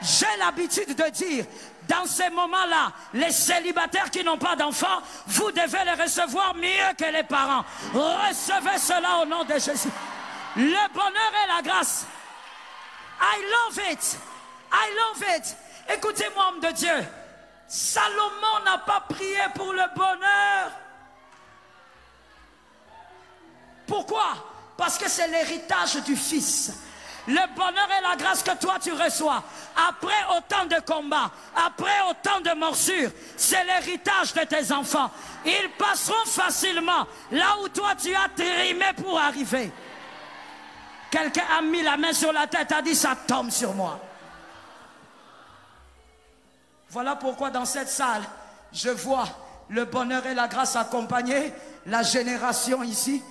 J'ai l'habitude de dire, dans ces moments-là, les célibataires qui n'ont pas d'enfants, vous devez les recevoir mieux que les parents. Recevez cela au nom de Jésus. Le bonheur et la grâce. I love it. I love it. Écoutez-moi, homme de Dieu. Salomon n'a pas prié pour le bonheur. Pourquoi? Parce que c'est l'héritage du Fils. Le bonheur et la grâce que toi tu reçois, après autant de combats, après autant de morsures, c'est l'héritage de tes enfants. Ils passeront facilement là où toi tu as trimé pour arriver. Quelqu'un a mis la main sur la tête, a dit ça tombe sur moi. Voilà pourquoi dans cette salle, je vois le bonheur et la grâce accompagner la génération ici.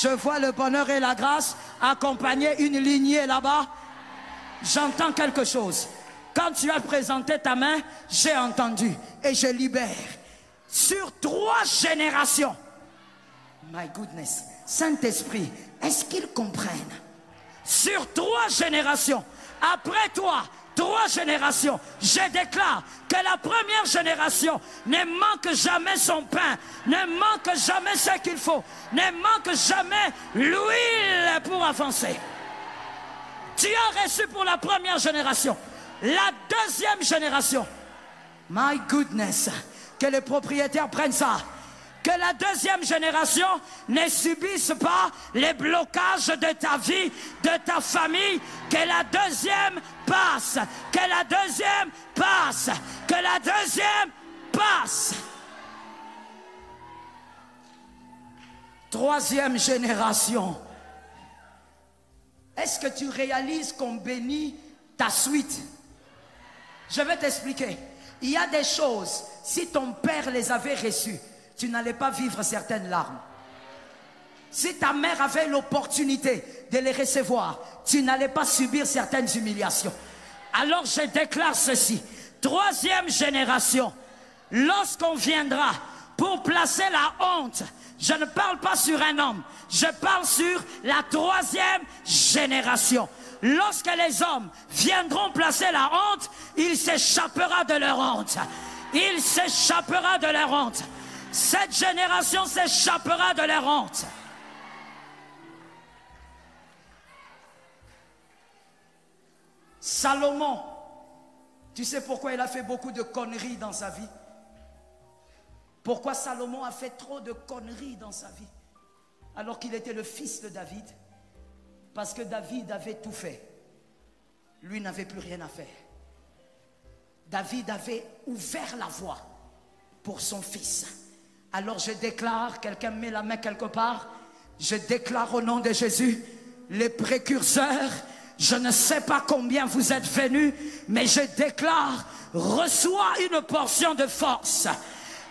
Je vois le bonheur et la grâce accompagner une lignée là-bas. J'entends quelque chose. Quand tu as présenté ta main, j'ai entendu et je libère. Sur 3 générations. My goodness. Saint-Esprit, est-ce qu'ils comprennent? Sur 3 générations. Après toi, 3 générations, je déclare que la première génération ne manque jamais son pain, ne manque jamais ce qu'il faut, ne manque jamais l'huile pour avancer. Tu as reçu pour la première génération. La deuxième génération, my goodness, que les propriétaires prennent ça. Que la deuxième génération ne subisse pas les blocages de ta vie, de ta famille. Que la deuxième passe. Que la deuxième passe. Que la deuxième passe. 3e génération. Est-ce que tu réalises qu'on bénit ta suite? Je vais t'expliquer. Il y a des choses, si ton père les avait reçues, tu n'allais pas vivre certaines larmes. Si ta mère avait l'opportunité de les recevoir, tu n'allais pas subir certaines humiliations. Alors je déclare ceci. 3e génération, lorsqu'on viendra pour placer la honte, je ne parle pas sur un homme, je parle sur la 3e génération. Lorsque les hommes viendront placer la honte, il s'échappera de leur honte. Il s'échappera de leur honte. Cette génération s'échappera de leur honte. Salomon, tu sais pourquoi il a fait beaucoup de conneries dans sa vie? Pourquoi Salomon a fait trop de conneries dans sa vie? Alors qu'il était le fils de David. Parce que David avait tout fait. Lui n'avait plus rien à faire. David avait ouvert la voie pour son fils. Alors je déclare, quelqu'un met la main quelque part, je déclare au nom de Jésus, les précurseurs, je ne sais pas combien vous êtes venus, mais je déclare, reçois une portion de force.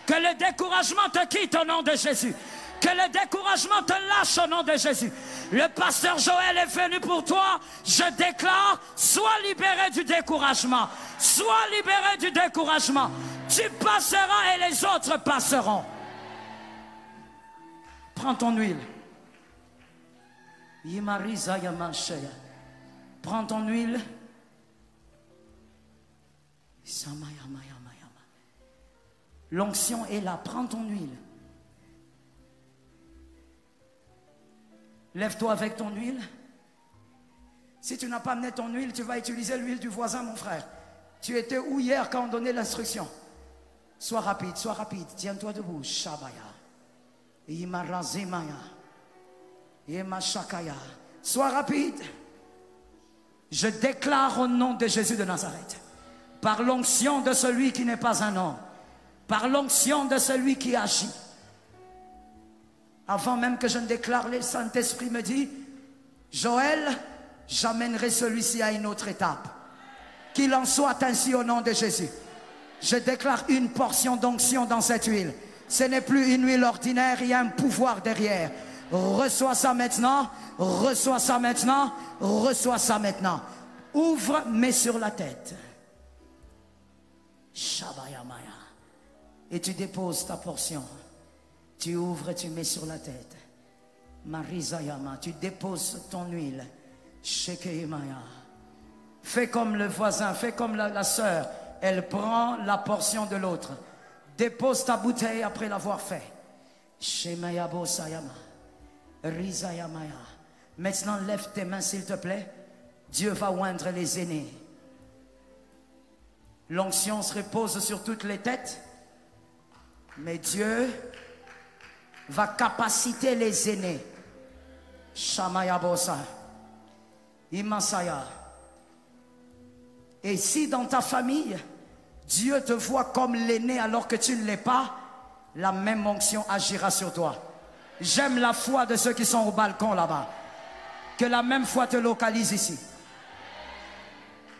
Que le découragement te quitte au nom de Jésus. Que le découragement te lâche au nom de Jésus. Le pasteur Joël est venu pour toi. Je déclare, sois libéré du découragement. Sois libéré du découragement. Tu passeras et les autres passeront. Prends ton huile. Prends ton huile. L'onction est là. Prends ton huile. Lève-toi avec ton huile. Si tu n'as pas amené ton huile, tu vas utiliser l'huile du voisin, mon frère. Tu étais où hier quand on donnait l'instruction? Sois rapide, sois rapide. Tiens-toi debout. Shabaya. Imarazimaya. Imashakaya. Sois rapide. Je déclare au nom de Jésus de Nazareth, par l'onction de celui qui n'est pas un homme, par l'onction de celui qui agit. Avant même que je ne déclare, le Saint-Esprit me dit, Joël, j'amènerai celui-ci à une autre étape. Qu'il en soit ainsi au nom de Jésus. Je déclare une portion d'onction dans cette huile. Ce n'est plus une huile ordinaire, il y a un pouvoir derrière. Reçois ça maintenant, reçois ça maintenant, reçois ça maintenant. Ouvre, mets sur la tête. Shabayamaya. Et tu déposes ta portion. Tu ouvres, tu mets sur la tête. Marizayama, tu déposes ton huile. Shekeyamaya. Fais comme le voisin, fais comme la sœur. Elle prend la portion de l'autre. Dépose ta bouteille après l'avoir fait. Shemayabo Sayama. Rizayamaya. Maintenant, lève tes mains, s'il te plaît. Dieu va oindre les aînés. L'onction se repose sur toutes les têtes. Mais Dieu va capaciter les aînés. Shamaya Bosa. Imasaya. Et si dans ta famille, Dieu te voit comme l'aîné alors que tu ne l'es pas, la même onction agira sur toi. J'aime la foi de ceux qui sont au balcon là-bas. Que la même foi te localise ici.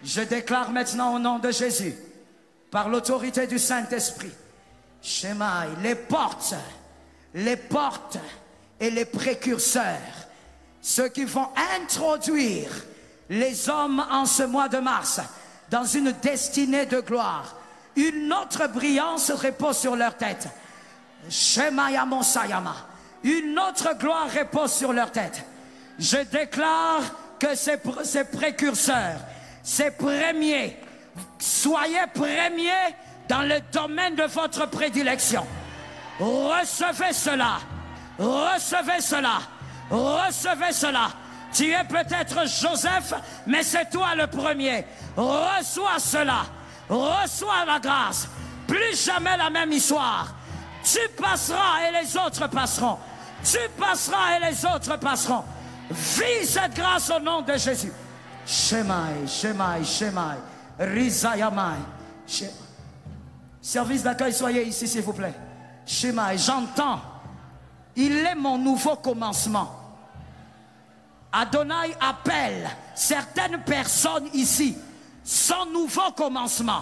Je déclare maintenant au nom de Jésus, par l'autorité du Saint-Esprit, Shemaï, les portes et les précurseurs, ceux qui vont introduire les hommes en ce mois de mars dans une destinée de gloire. Une autre brillance repose sur leur tête. Shemaya Monsayama. Une autre gloire repose sur leur tête. Je déclare que ces précurseurs, ces premiers, soyez premiers dans le domaine de votre prédilection. Recevez cela. Recevez cela. Recevez cela. Tu es peut-être Joseph, mais c'est toi le premier. Reçois cela. Reçois la grâce. Plus jamais la même histoire. Tu passeras et les autres passeront. Tu passeras et les autres passeront. Vis cette grâce au nom de Jésus. Shemai, Shemai, Shemai. Rizayamai. Service d'accueil, soyez ici s'il vous plaît. Shemai, j'entends. Il est mon nouveau commencement. Adonai appelle certaines personnes ici son nouveau commencement.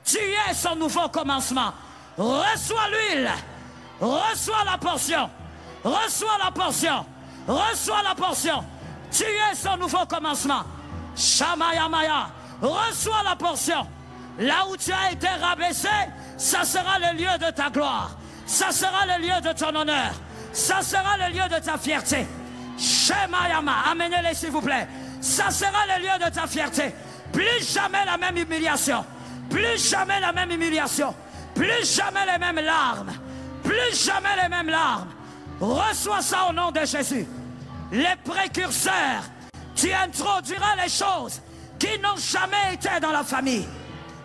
Tu es son nouveau commencement. Reçois l'huile. Reçois la portion. Reçois la portion. Reçois la portion. Tu es son nouveau commencement. Shamayamaya. Reçois la portion. Là où tu as été rabaissé, ça sera le lieu de ta gloire. Ça sera le lieu de ton honneur. Ça sera le lieu de ta fierté. Shemayama. Amenez-les s'il vous plaît. Ça sera le lieu de ta fierté. Plus jamais la même humiliation. Plus jamais la même humiliation. Plus jamais les mêmes larmes. Plus jamais les mêmes larmes. Reçois ça au nom de Jésus. Les précurseurs, tu introduiras les choses qui n'ont jamais été dans la famille.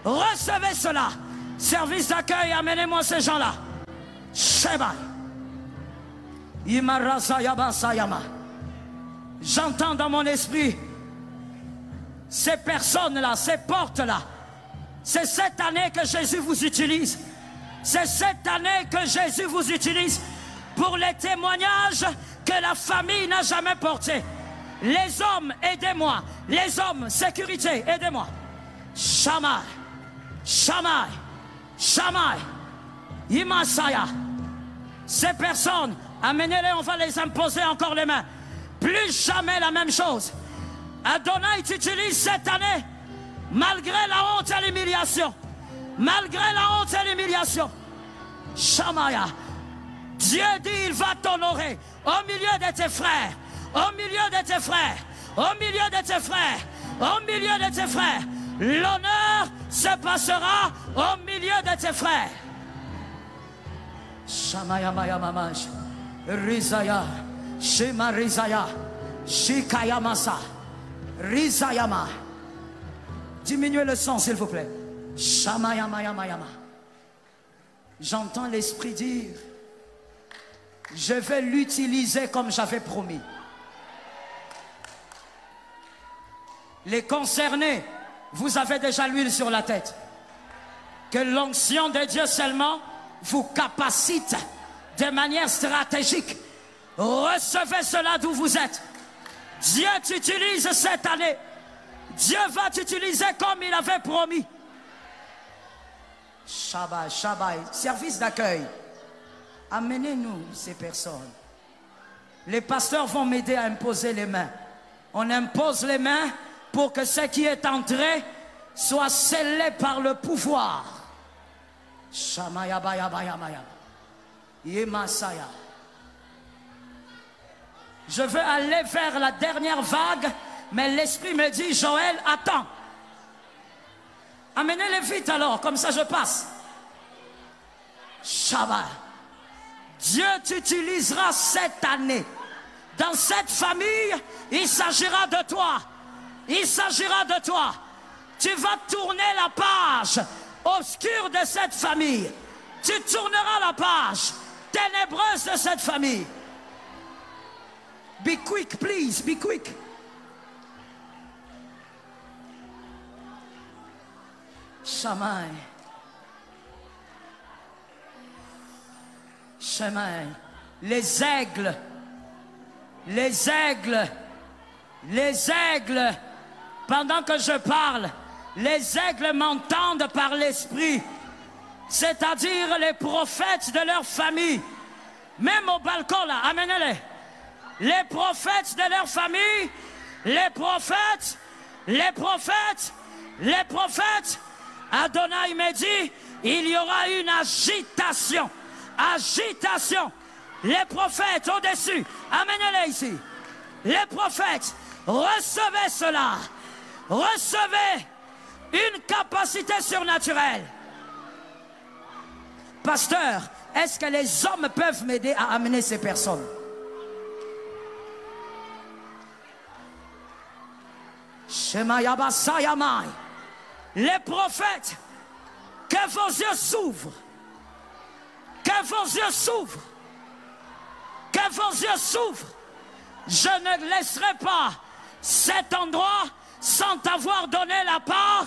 Recevez cela. Service d'accueil, amenez-moi ces gens-là. Sheba. Imarazayabasayama. J'entends dans mon esprit ces personnes-là, ces portes-là. C'est cette année que Jésus vous utilise. C'est cette année que Jésus vous utilise pour les témoignages que la famille n'a jamais portés. Les hommes, aidez-moi. Les hommes, sécurité, aidez-moi. Shammai, Shammai, Shammai, Imasaya. Ces personnes, amenez-les, on va les imposer encore les mains. Plus jamais la même chose. Adonai t'utilise cette année, malgré la honte et l'humiliation. Malgré la honte et l'humiliation. Shammaya. Dieu dit, il va t'honorer au milieu de tes frères. Au milieu de tes frères. Au milieu de tes frères. Au milieu de tes frères. L'honneur se passera au milieu de tes frères. Shammaya Maya Mamaj. Rizaya. Shema Rizaya. Shikayamasa. Rizayama. Diminuez le son, s'il vous plaît. Shammaya Maya Mayama. J'entends l'Esprit dire, je vais l'utiliser comme j'avais promis. Les concernés, vous avez déjà l'huile sur la tête. Que l'onction de Dieu seulement vous capacite de manière stratégique. Recevez cela d'où vous êtes. Dieu t'utilise cette année. Dieu va t'utiliser comme il avait promis. Shabbat, Shabbat, service d'accueil. Amenez-nous ces personnes. Les pasteurs vont m'aider à imposer les mains. On impose les mains pour que ce qui est entré soit scellé par le pouvoir. Shamaya baya baya baya. Yemasaya. Je veux aller vers la dernière vague, mais l'Esprit me dit, Joël, attends. Amenez-les vite alors, comme ça je passe. Shabbat. Dieu t'utilisera cette année. Dans cette famille, il s'agira de toi. Il s'agira de toi. Tu vas tourner la page obscure de cette famille. Tu tourneras la page ténébreuse de cette famille. Be quick, please, be quick. Shammai. Shammai. Les aigles. Les aigles. Les aigles. Pendant que je parle, les aigles m'entendent par l'esprit. C'est-à-dire les prophètes de leur famille. Même au balcon là, amenez-les. Les prophètes de leur famille. Les prophètes. Les prophètes. Les prophètes. Adonai me dit, il y aura une agitation. Agitation. Les prophètes au-dessus, amenez-les ici. Les prophètes, recevez cela. Recevez une capacité surnaturelle. Pasteur, est-ce que les hommes peuvent m'aider à amener ces personnes? Shemayabasayamai. Les prophètes, que vos yeux s'ouvrent. Que vos yeux s'ouvrent. Que vos yeux s'ouvrent. Je ne laisserai pas cet endroit sans t'avoir donné la part.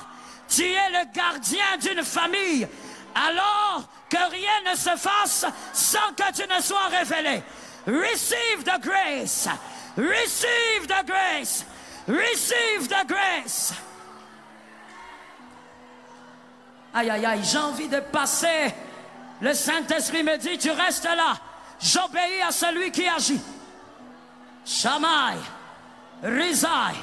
Tu es le gardien d'une famille. Alors que rien ne se fasse sans que tu ne sois révélé. Receive the grace. Receive the grace. Receive the grace. Aïe, aïe, aïe, j'ai envie de passer. Le Saint-Esprit me dit, tu restes là. J'obéis à celui qui agit. Shammai, Rizai,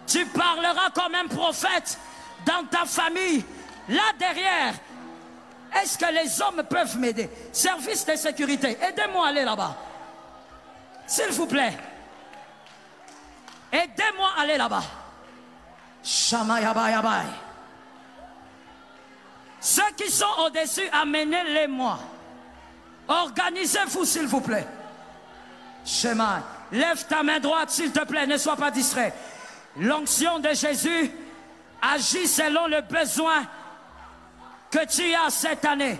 tu parleras comme un prophète dans ta famille. Là derrière, est-ce que les hommes peuvent m'aider? Service de sécurité, aidez-moi à aller là-bas. S'il vous plaît. Aidez-moi à aller là-bas. Shammai, abai, abai. Ceux qui sont au-dessus, amenez-les-moi. Organisez-vous, s'il vous plaît. Shema, lève ta main droite, s'il te plaît, ne sois pas distrait. L'onction de Jésus agit selon le besoin que tu as cette année.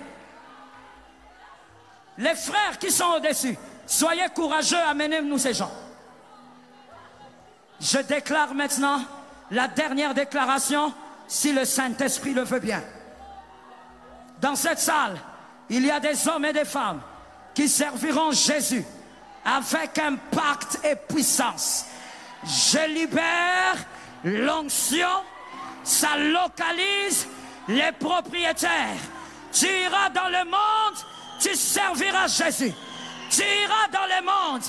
Les frères qui sont au-dessus, soyez courageux, amenez-nous ces gens. Je déclare maintenant la dernière déclaration si le Saint-Esprit le veut bien. Dans cette salle, il y a des hommes et des femmes qui serviront Jésus avec impact et puissance. Je libère l'onction, ça localise les propriétaires. Tu iras dans le monde, tu serviras Jésus. Tu iras dans le monde,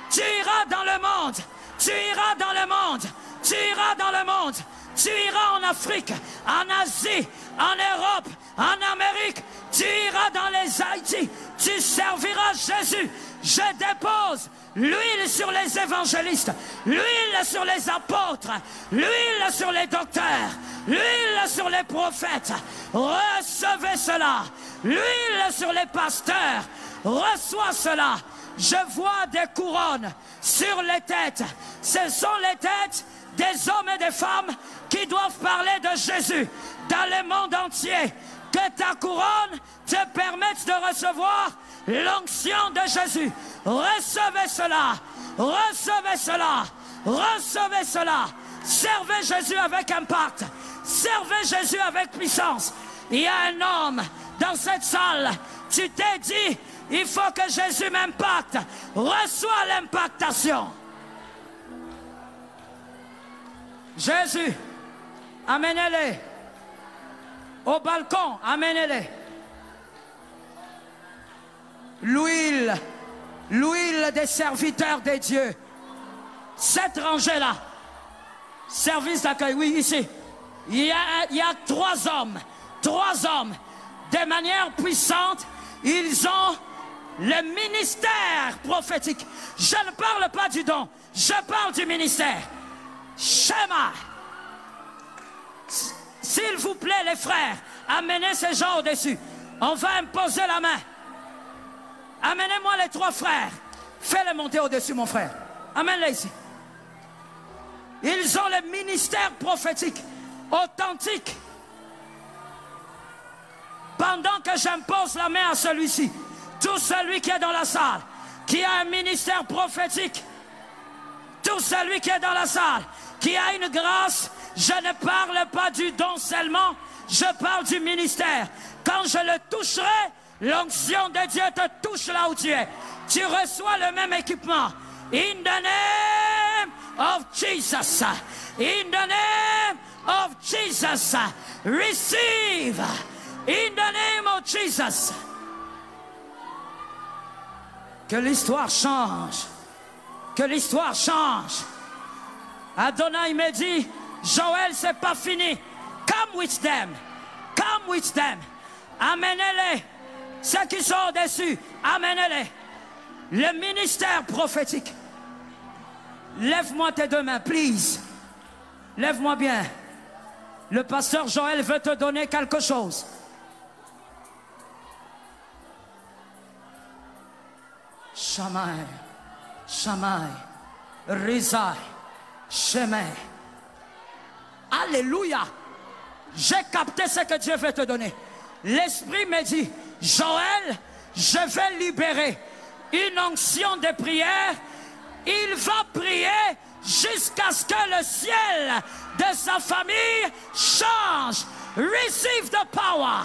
tu iras dans le monde, tu iras dans le monde, tu iras dans le monde, tu iras en Afrique, en Asie, en Europe, en Amérique, tu iras dans les Haïti, tu serviras Jésus. Je dépose l'huile sur les évangélistes, l'huile sur les apôtres, l'huile sur les docteurs, l'huile sur les prophètes. Recevez cela. L'huile sur les pasteurs. Reçois cela. Je vois des couronnes sur les têtes. Ce sont les têtes des hommes et des femmes qui doivent parler de Jésus dans le monde entier. Que ta couronne te permette de recevoir l'onction de Jésus. Recevez cela. Recevez cela. Recevez cela. Servez Jésus avec impact. Servez Jésus avec puissance. Il y a un homme dans cette salle. Tu t'es dit, il faut que Jésus m'impacte. Reçois l'impactation. Jésus, amenez-les au balcon, amenez-les. L'huile, l'huile des serviteurs de Dieu. Cette rangée-là, service d'accueil, oui, ici. Il y a trois hommes, de manière puissante, ils ont le ministère prophétique. Je ne parle pas du don, je parle du ministère. Schéma. S'il vous plaît, les frères, amenez ces gens au-dessus. On va imposer la main. Amenez-moi les trois frères. Fais-les monter au-dessus, mon frère. Amène-les ici. Ils ont le ministère prophétique authentique. Pendant que j'impose la main à celui-ci, tout celui qui est dans la salle, qui a un ministère prophétique, tout celui qui est dans la salle, qui a une grâce, je ne parle pas du don seulement, je parle du ministère. Quand je le toucherai, l'onction de Dieu te touche là où tu es. Tu reçois le même équipement. In the name of Jesus. In the name of Jesus. Receive. In the name of Jesus. Que l'histoire change. Que l'histoire change. Adonai me dit, Joël, c'est pas fini. Come with them. Come with them. Amenez-les. Ceux qui sont au-dessus, amenez-les. Le ministère prophétique. Lève-moi tes deux mains, please. Lève-moi bien. Le pasteur Joël veut te donner quelque chose. Shamaï, Shamaï, Rizai, Shemai. Alléluia. J'ai capté ce que Dieu veut te donner. L'Esprit me dit, Joël, je vais libérer une onction de prière. Il va prier jusqu'à ce que le ciel de sa famille change. Receive the power.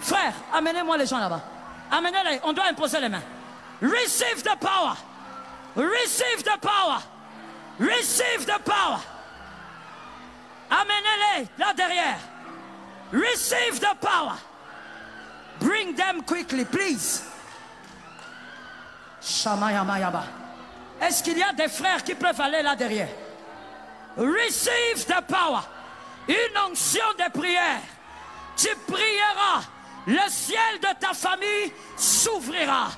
Frère, amenez-moi les gens là-bas. Amenez-les, on doit imposer les mains. Receive the power. Receive the power. Receive the power. Amenez-les là derrière. Receive the power. Bring them quickly, please. Shamayamayaba. Est-ce qu'il y a des frères qui peuvent aller là derrière? Receive the power. Une onction de prière. Tu prieras. Le ciel de ta famille s'ouvrira.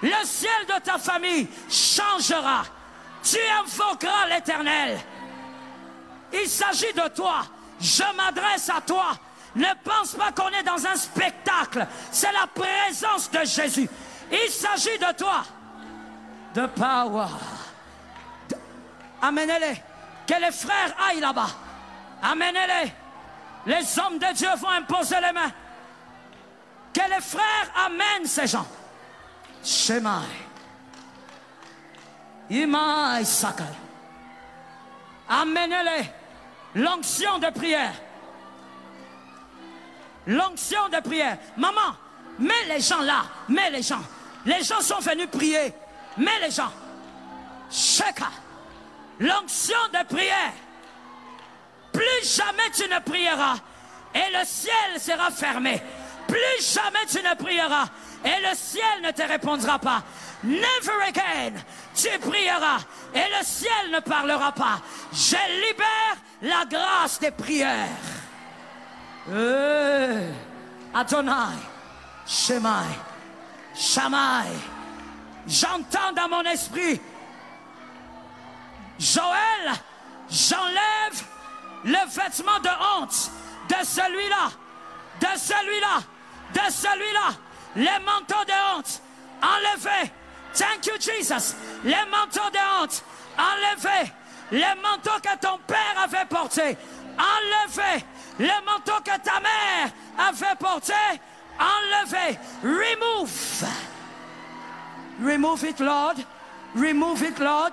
Le ciel de ta famille changera. Tu invoqueras l'Éternel. Il s'agit de toi. Je m'adresse à toi. Ne pense pas qu'on est dans un spectacle. C'est la présence de Jésus. Il s'agit de toi. De power. Amenez-les. Que les frères aillent là-bas. Amenez-les. Les hommes de Dieu vont imposer les mains. Que les frères amènent ces gens. Shemai. Imai Sakal. Amenez-les. L'onction de prière. L'onction de prière. Maman, mets les gens là. Mets les gens. Les gens sont venus prier. Mets les gens. Sheka. L'onction de prière. Plus jamais tu ne prieras et le ciel sera fermé. Plus jamais tu ne prieras et le ciel ne te répondra pas. Never again tu prieras et le ciel ne parlera pas. Je libère la grâce des prières. Adonai, Shemai, Shammai. J'entends dans mon esprit, Joël, j'enlève le vêtement de honte de celui-là, de celui-là, de celui-là. Les manteaux de honte, enlevés. Thank you, Jesus. Les manteaux de honte, enlevés. Les manteaux que ton père avait portés, enlevés. Les manteaux que ta mère avait portés, enlevés. Remove. Remove it, Lord. Remove it, Lord.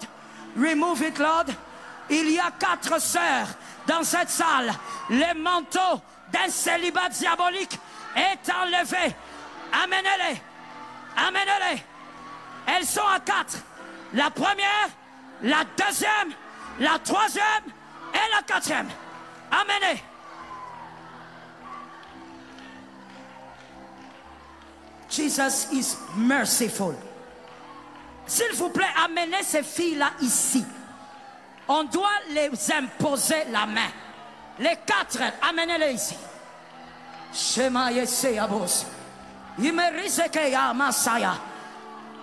Remove it, Lord. Il y a 4 sœurs dans cette salle. Le manteau d'un célibat diabolique est enlevé. Amenez-les. Amenez-les. Elles sont à 4. La première, la deuxième, la troisième et la 4e. Amenez. Jesus is merciful. S'il vous plaît, amenez ces filles-là ici. On doit les imposer la main. Les 4, amenez-les ici. Shema Yese Abos. Imerizeke Masaya.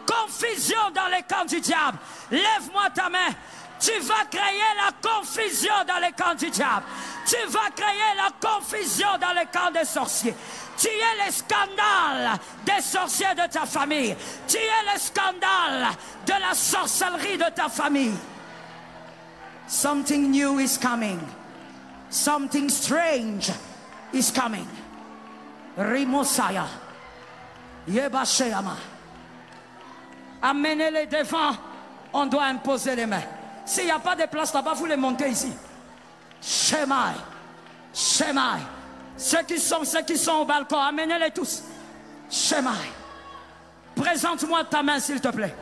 Confusion dans les camps du diable. Lève-moi ta main. Tu vas créer la confusion dans les camps du diable. Tu vas créer la confusion dans les camps des sorciers. Tu es le scandale des sorciers de ta famille. Tu es le scandale de la sorcellerie de ta famille. Something new is coming. Something strange is coming. Rimosaya. Yebasheama. Amenez-les devant. On doit imposer les mains. S'il n'y a pas de place là-bas, vous les montez ici. Shemai. Shemai. Ceux qui sont au balcon, amenez-les tous. Shemai. Présente-moi ta main, s'il te plaît.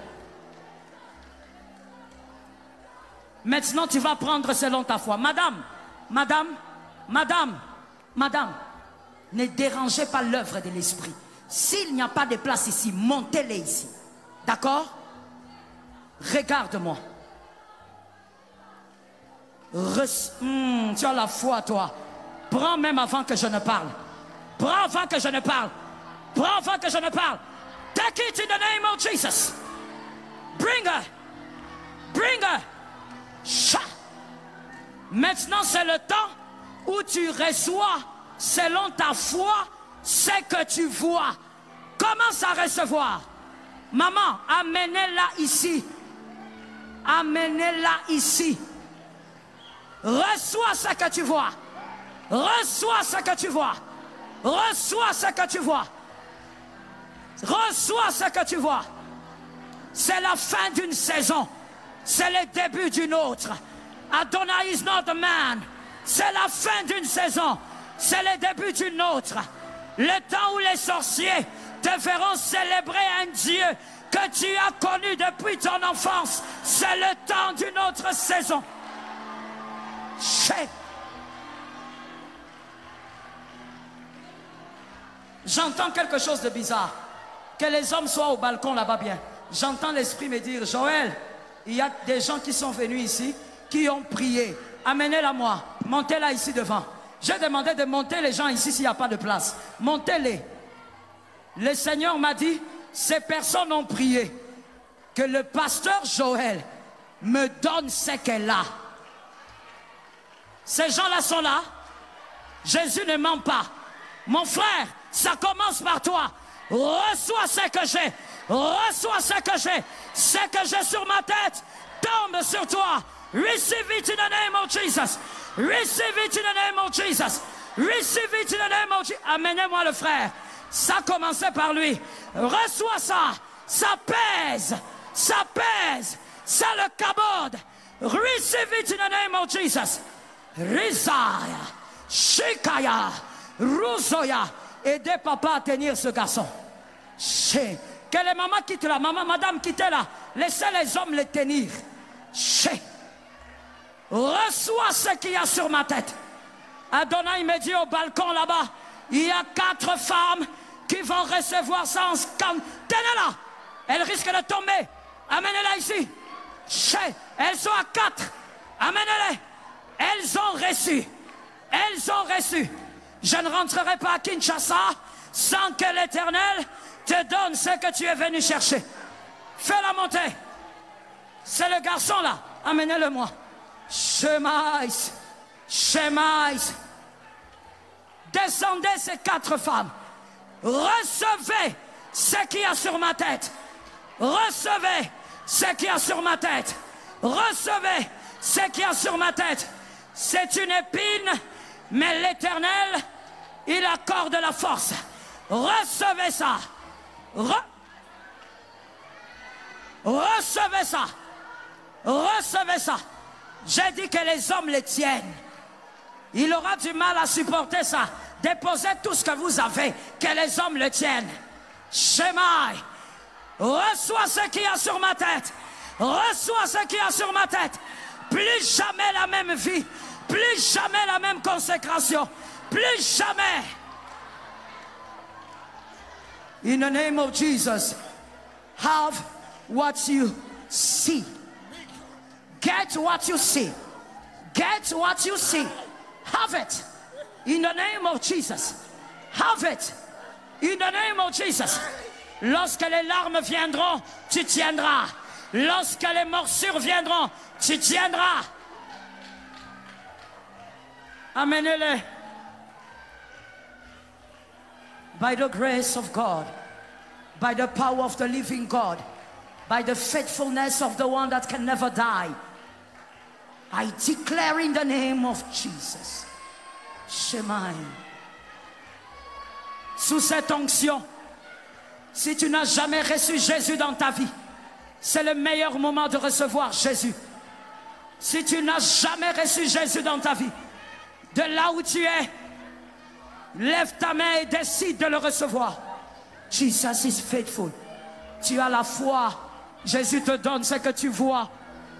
Maintenant, tu vas prendre selon ta foi. Madame, madame, madame, madame, ne dérangez pas l'œuvre de l'esprit. S'il n'y a pas de place ici, montez-les ici. D'accord? Regarde-moi. Tu as la foi, toi. Prends même avant que je ne parle. Prends avant que je ne parle. Prends avant que je ne parle. Take it in the name of Jesus. Bring her. Bring her. Cha. Maintenant, c'est le temps où tu reçois, selon ta foi, ce que tu vois. Commence à recevoir. Maman, amenez-la ici. Amenez-la ici. Reçois ce que tu vois. Reçois ce que tu vois. Reçois ce que tu vois. Reçois ce que tu vois. C'est la fin d'une saison. C'est le début d'une autre. Adonai is not a man. C'est la fin d'une saison. C'est le début d'une autre. Le temps où les sorciers te feront célébrer un Dieu que tu as connu depuis ton enfance. C'est le temps d'une autre saison. J'entends quelque chose de bizarre. Que les hommes soient au balcon là-bas bien. J'entends l'esprit me dire, Joël, il y a des gens qui sont venus ici, qui ont prié. Amenez-la moi. Montez-la ici devant. J'ai demandé de monter les gens ici s'il n'y a pas de place. Montez-les. Le Seigneur m'a dit, ces personnes ont prié. Que le pasteur Joël me donne ce qu'elle a. Ces gens-là sont là. Jésus ne ment pas. Mon frère, ça commence par toi. Reçois ce que j'ai. Reçois ce que j'ai. Ce que j'ai sur ma tête tombe sur toi. Receive it in the name of Jesus. Receive it in the name of Jesus. Receive it in the name of Jesus. Amenez-moi le frère. Ça a commencé par lui. Reçois ça. Ça pèse. Ça pèse. Ça le cabode. Receive it in the name of Jesus. Rizaya, Shikaya, Ruzoya. Aidez papa à tenir ce garçon. Que les mamans quittent là, madame quittez là. Laissez les hommes les tenir. Reçois ce qu'il y a sur ma tête. Adonai me dit au balcon là-bas, il y a 4 femmes qui vont recevoir ça en scan. Tenez-la. Elles risquent de tomber. Amenez-la ici. Elles sont à 4. Amenez-les. Elles ont reçu. Elles ont reçu. Je ne rentrerai pas à Kinshasa sans que l'Éternel te donne ce que tu es venu chercher. Fais-la monter. C'est le garçon là. Amenez-le moi. Shemais. Shemais. Descendez ces 4 femmes. Recevez ce qu'il y a sur ma tête. Recevez ce qu'il y a sur ma tête. Recevez ce qu'il y a sur ma tête. C'est une épine, mais l'Éternel, il accorde la force. Recevez ça. Recevez ça. Recevez ça. J'ai dit que les hommes les tiennent. Il aura du mal à supporter ça. Déposez tout ce que vous avez, que les hommes le tiennent. Shemai, reçois ce qu'il y a sur ma tête. Reçois ce qu'il y a sur ma tête. Plus jamais la même vie. Plus jamais la même consécration. Plus jamais. In the name of Jesus, have what you see. Get what you see. Get what you see. Have it. In the name of Jesus. Have it. In the name of Jesus. Lorsque les larmes viendront, tu tiendras. Lorsque les morsures viendront, tu tiendras. Amenez-les. By the grace of God, by the power of the living God, by the faithfulness of the one that can never die, I declare in the name of Jesus. Shemai. Sous cette onction, si tu n'as jamais reçu Jésus dans ta vie, c'est le meilleur moment de recevoir Jésus. Si tu n'as jamais reçu Jésus dans ta vie, de là où tu es, lève ta main et décide de le recevoir. Jesus is faithful. Tu as la foi. Jésus te donne ce que tu vois.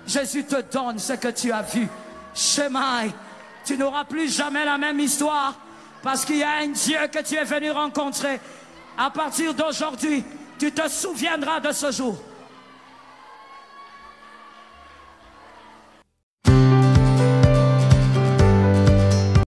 Jésus te donne ce que tu as vu. Shemai, tu n'auras plus jamais la même histoire parce qu'il y a un Dieu que tu es venu rencontrer. À partir d'aujourd'hui, tu te souviendras de ce jour.